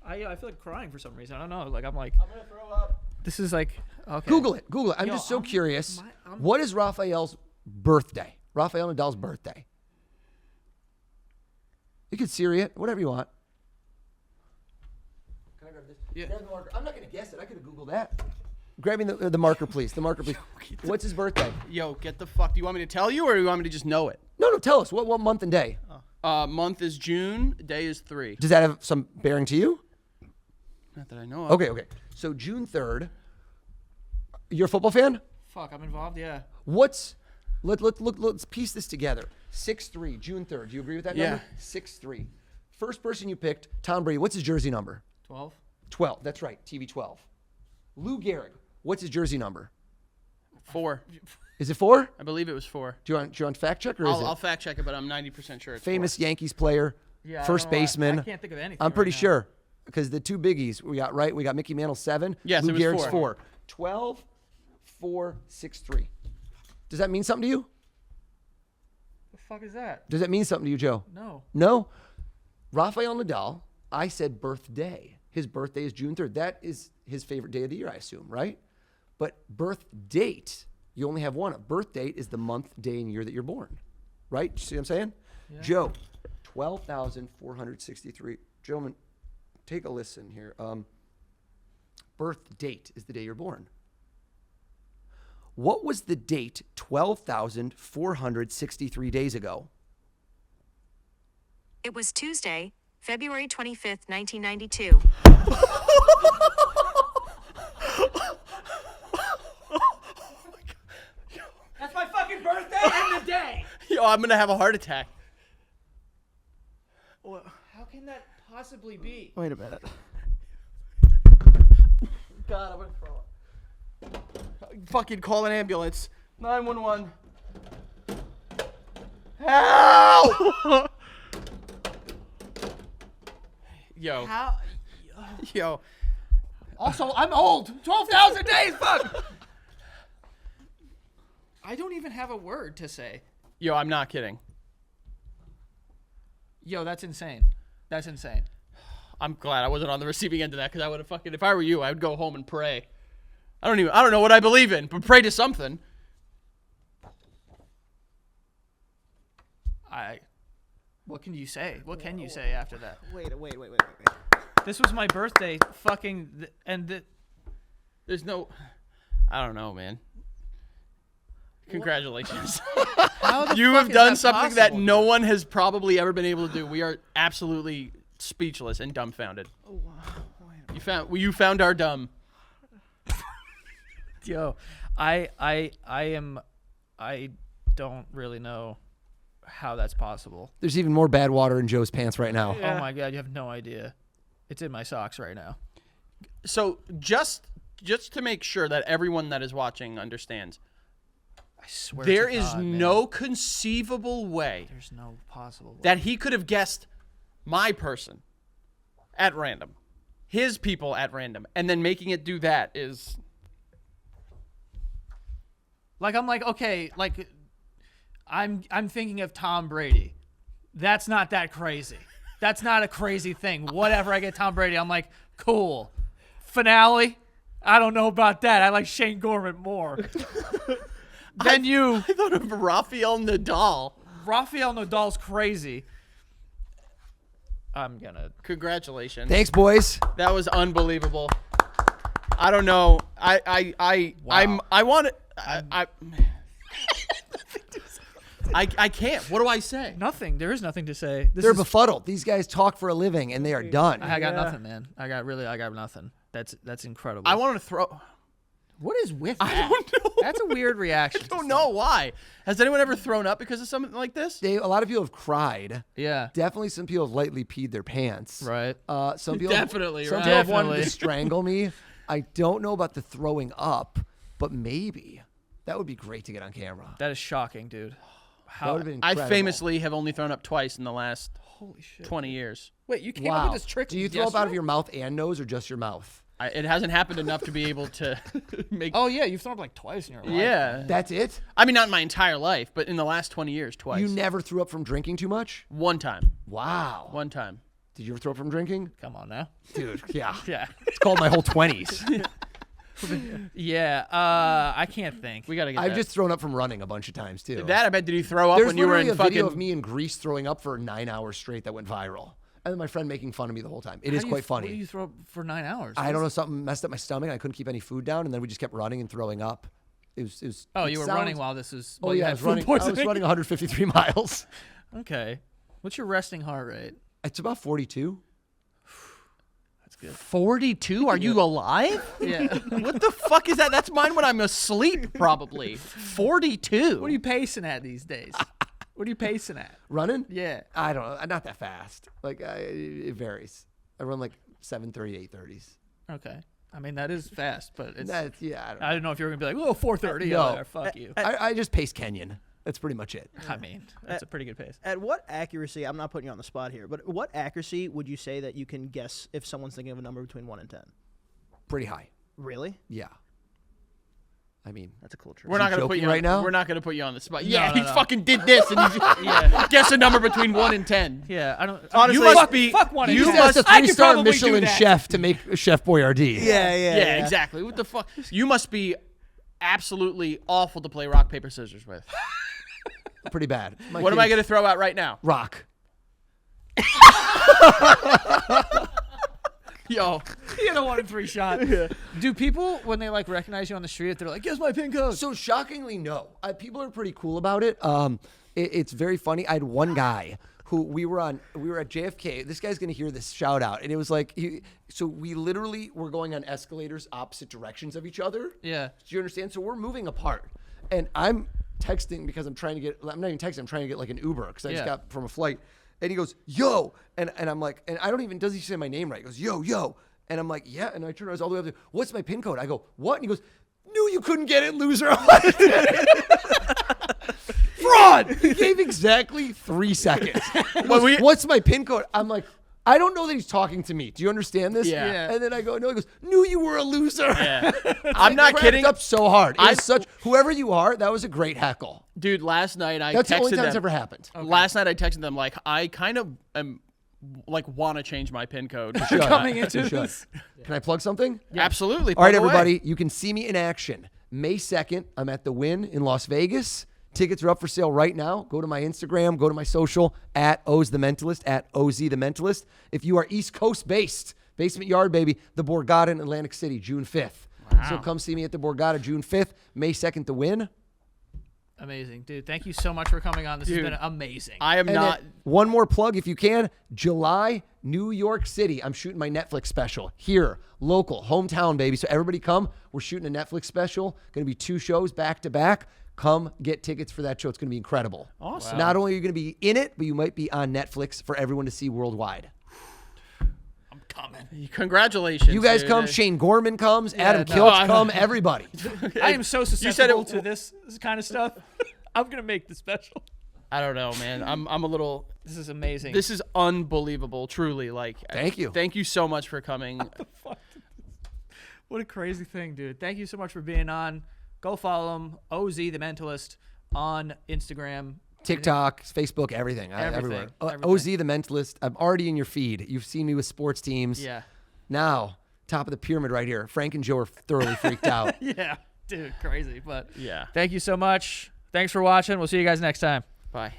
I feel like crying for some reason. I don't know. I'm gonna throw up. This is like, okay. Google it. I'm just so curious. What is Rafael's birthday? Rafael Nadal's birthday. You could Siri it, whatever you want. Can I grab this? Yeah. Grab the marker. I'm not going to guess it. I could have Googled that. Grab me the marker, please. The marker, please. What's his birthday? Yo, get the fuck. Do you want me to tell you or do you want me to just know it? No, tell us. What month and day? Month is June. Day is 3. Does that have some bearing to you? Not that I know of. Okay. So June 3rd. You're a football fan? Fuck, I'm involved, yeah. Let's piece this together. 6'3", June 3rd. Do you agree with that number? 6'3". First person you picked, Tom Brady. What's his jersey number? 12. 12. That's right. TV 12. Lou Gehrig. What's his jersey number? 4. Is it 4? I believe it was 4. Do you want fact check or is I'll it fact check it, but I'm 90% sure it's famous 4. Yankees player, Yeah, first baseman? I can't think of anything. I'm pretty right now. sure because the two biggies we got right. We got Mickey Mantle 7. Yes, Lou it was Gehrig's 4. 4. 12, 4, 6, 3. Does that mean something to you? The fuck is that? Does that mean something to you, Joe? No. No. Rafael Nadal, I said birthday. His birthday is June 3rd. That is his favorite day of the year, I assume, right? But birth date, you only have one. A birth date is the month, day, and year that you're born, right? You see what I'm saying? Yeah. Joe, 12,463. Gentlemen, take a listen here. Birth date is the day you're born. What was the date 12,463 days ago? It was Tuesday, February 25th, 1992. That's my fucking birthday and the day. Yo, I'm going to have a heart attack. How can that possibly be? Wait a minute. God, I'm going to throw up. Fucking call an ambulance. 911. Help! Yo. How? Yo. Also, I'm old. 12,000 days, fuck. I don't even have a word to say. Yo, I'm not kidding. Yo, that's insane. That's insane. I'm glad I wasn't on the receiving end of that because I would have fucking, if I were you, I would go home and pray. I don't know what I believe in, but pray to something. What can you say? What can you say after that? Wait. This was my birthday, There's no, I don't know, man. Congratulations. You have done something that no one has probably ever been able to do. We are absolutely speechless and dumbfounded. Oh, wow. You found our dumb. Yo, I don't really know how that's possible. There's even more bad water in Joe's pants right now. Oh my God, you have no idea. It's in my socks right now. So just to make sure that everyone that is watching understands, I swear there to is God, no conceivable way there's no possible way. that he could have guessed my person at random, his people at random, and then making it do that is Like I'm like, okay, like I'm thinking of Tom Brady. That's not that crazy. That's not a crazy thing. Whatever, I get Tom Brady, I'm like, cool. Finale? I don't know about that. I like Shane Gorman more. Then you. I thought of Rafael Nadal. Rafael Nadal's crazy. I'm gonna. Congratulations. Thanks, boys. That was unbelievable. I don't know. I want to. I can't. What do I say? Nothing. There is nothing to say. They're befuddled. These guys talk for a living, and they are done. I got nothing, man. I got nothing. That's incredible. I wanted to throw. What is with that? I don't know. That's a weird reaction. I don't know why. Has anyone ever thrown up because of something like this? A lot of people have cried. Yeah. Definitely some people have lightly peed their pants. Right. Some people Definitely, some right. people have wanted Definitely. to strangle me. I don't know about the throwing up, but maybe. That would be great to get on camera. That is shocking, dude. That would have been I incredible. famously have only thrown up twice in the last Holy shit. 20 years. Wait, you came Wow. up with this trick? Do you throw up out of your mouth and nose or just your mouth? It hasn't happened enough to be able to make. Oh yeah, you've thrown up like twice in your life. Yeah. That's it? I mean, not in my entire life, but in the last 20 years, twice. You never threw up from drinking too much? One time. Wow. One time. Did you ever throw up from drinking? Come on now. Dude, yeah. Yeah. It's called my whole 20s. Yeah. I can't think. We got to get I've that. just thrown up from running a bunch of times, too. That, I bet, did you throw up There's when you were literally in a fucking. video of me in Greece throwing up for 9 hours straight that went viral. And then my friend making fun of me the whole time. It is quite What do funny. you throw up for 9 hours? I don't know, something messed up my stomach. I couldn't keep any food down, and then we just kept running and throwing up. It was. Oh, it you were sounds- running while this is. Oh while you yeah, I had was food running. I was poisoning? running 153 miles. Okay. What's your resting heart rate? It's about 42. That's good. 42? Are you alive? Yeah. What the fuck is that? That's mine when I'm asleep, probably. 42. What are you pacing at these days? What are you pacing at? Running? Yeah. I don't know. Not that fast. Like it varies. I run like 7:30, 8:30s. Okay. I mean that is fast, but it's. That's yeah. I don't know if you're gonna be like, oh, 4:30. No. No. Fuck you. I just pace Kenyan. That's pretty much it. I mean, that's a pretty good pace. At what accuracy? I'm not putting you on the spot here, but what accuracy would you say that you can guess if someone's thinking of a number between 1 and 10? Pretty high. Really? Yeah. I mean, That's a cool trick. We're not gonna put joking you right now? We're not gonna put you on the spot. Yeah, no, he no. fucking did this, and guess a number between 1 and 10. Yeah, I don't. Honestly, you must fuck- be. Fuck one. you and must- ten. that's a I could 3-star probably do Michelin that. chef to make Chef Boyardee. Yeah, exactly. What the fuck? You must be absolutely awful to play rock paper scissors with. Pretty bad. What am I gonna throw out right now? Rock. Yo, You had a 1 in 3 shot. Do people, when they like recognize you on the street, they're like, "Guess my pin code"? So shockingly, no. People are pretty cool about it. It's very funny. I had one guy who we were at JFK. This guy's gonna hear this shout out, and it was like, so we literally were going on escalators opposite directions of each other. Yeah. Do you understand? So we're moving apart, and I'm texting because I'm not even texting. I'm trying to get like an Uber because I just Yeah. got from a flight. And he goes, yo. And I'm like, and I don't even, does he say my name right? He goes, yo. And I'm like, yeah. And I turn around all the way up to, what's my PIN code? I go, what? And he goes, knew you couldn't get it, loser. I'm like, fraud. He gave exactly 3 seconds. He goes, what's my PIN code? I'm like, I don't know that he's talking to me. Do you understand this? Yeah. Yeah. And then I go, no. He goes, knew you were a loser. yeah. I'm not Cracked kidding. up so hard. Whoever you are, that was a great heckle. Dude, last night I That's the texted only time them. it's ever happened. Last night I texted them like I kind of am like want to change my PIN code. Should. Coming into You should. this. Can I plug something? Absolutely. All right, plug away. everybody, you can see me in action. May 2nd, I'm at the Wynn in Las Vegas. Tickets are up for sale right now. Go to my Instagram, go to my social, at Oz the Mentalist, at OZ the Mentalist. If you are East Coast based, Basement Yard, baby, the Borgata in Atlantic City, June 5th. So come see me at the Borgata, June 5th. May 2nd, the Wynn. Amazing, dude. Thank you so much for coming on. This Dude, has been amazing. I am And not. then one more plug, if you can. July, New York City. I'm shooting my Netflix special here, local, hometown, baby. So everybody come. We're shooting a Netflix special. Going to be 2 shows back to back. Come get tickets for that show. It's going to be incredible. Awesome. Not only are you going to be in it, but you might be on Netflix for everyone to see worldwide. I'm coming. Congratulations. You guys dude. come. Shane Gorman comes. Adam no, Kilch come. Everybody. I am so said susceptible it- to this kind of stuff. I'm gonna make the special. I don't know, man. I'm a little. This is amazing. This is unbelievable, truly. Like, Thank you. Thank you so much for coming. What a crazy thing, dude. Thank you so much for being on. Go follow him, OZ the Mentalist, on Instagram. TikTok, Facebook, everything. Everything, Everywhere. everything. OZ the Mentalist. I'm already in your feed. You've seen me with sports teams. Yeah. Now, top of the pyramid right here. Frank and Joe are thoroughly freaked out. Yeah, dude, crazy. But Yeah. thank you so much. Thanks for watching. We'll see you guys next time. Bye.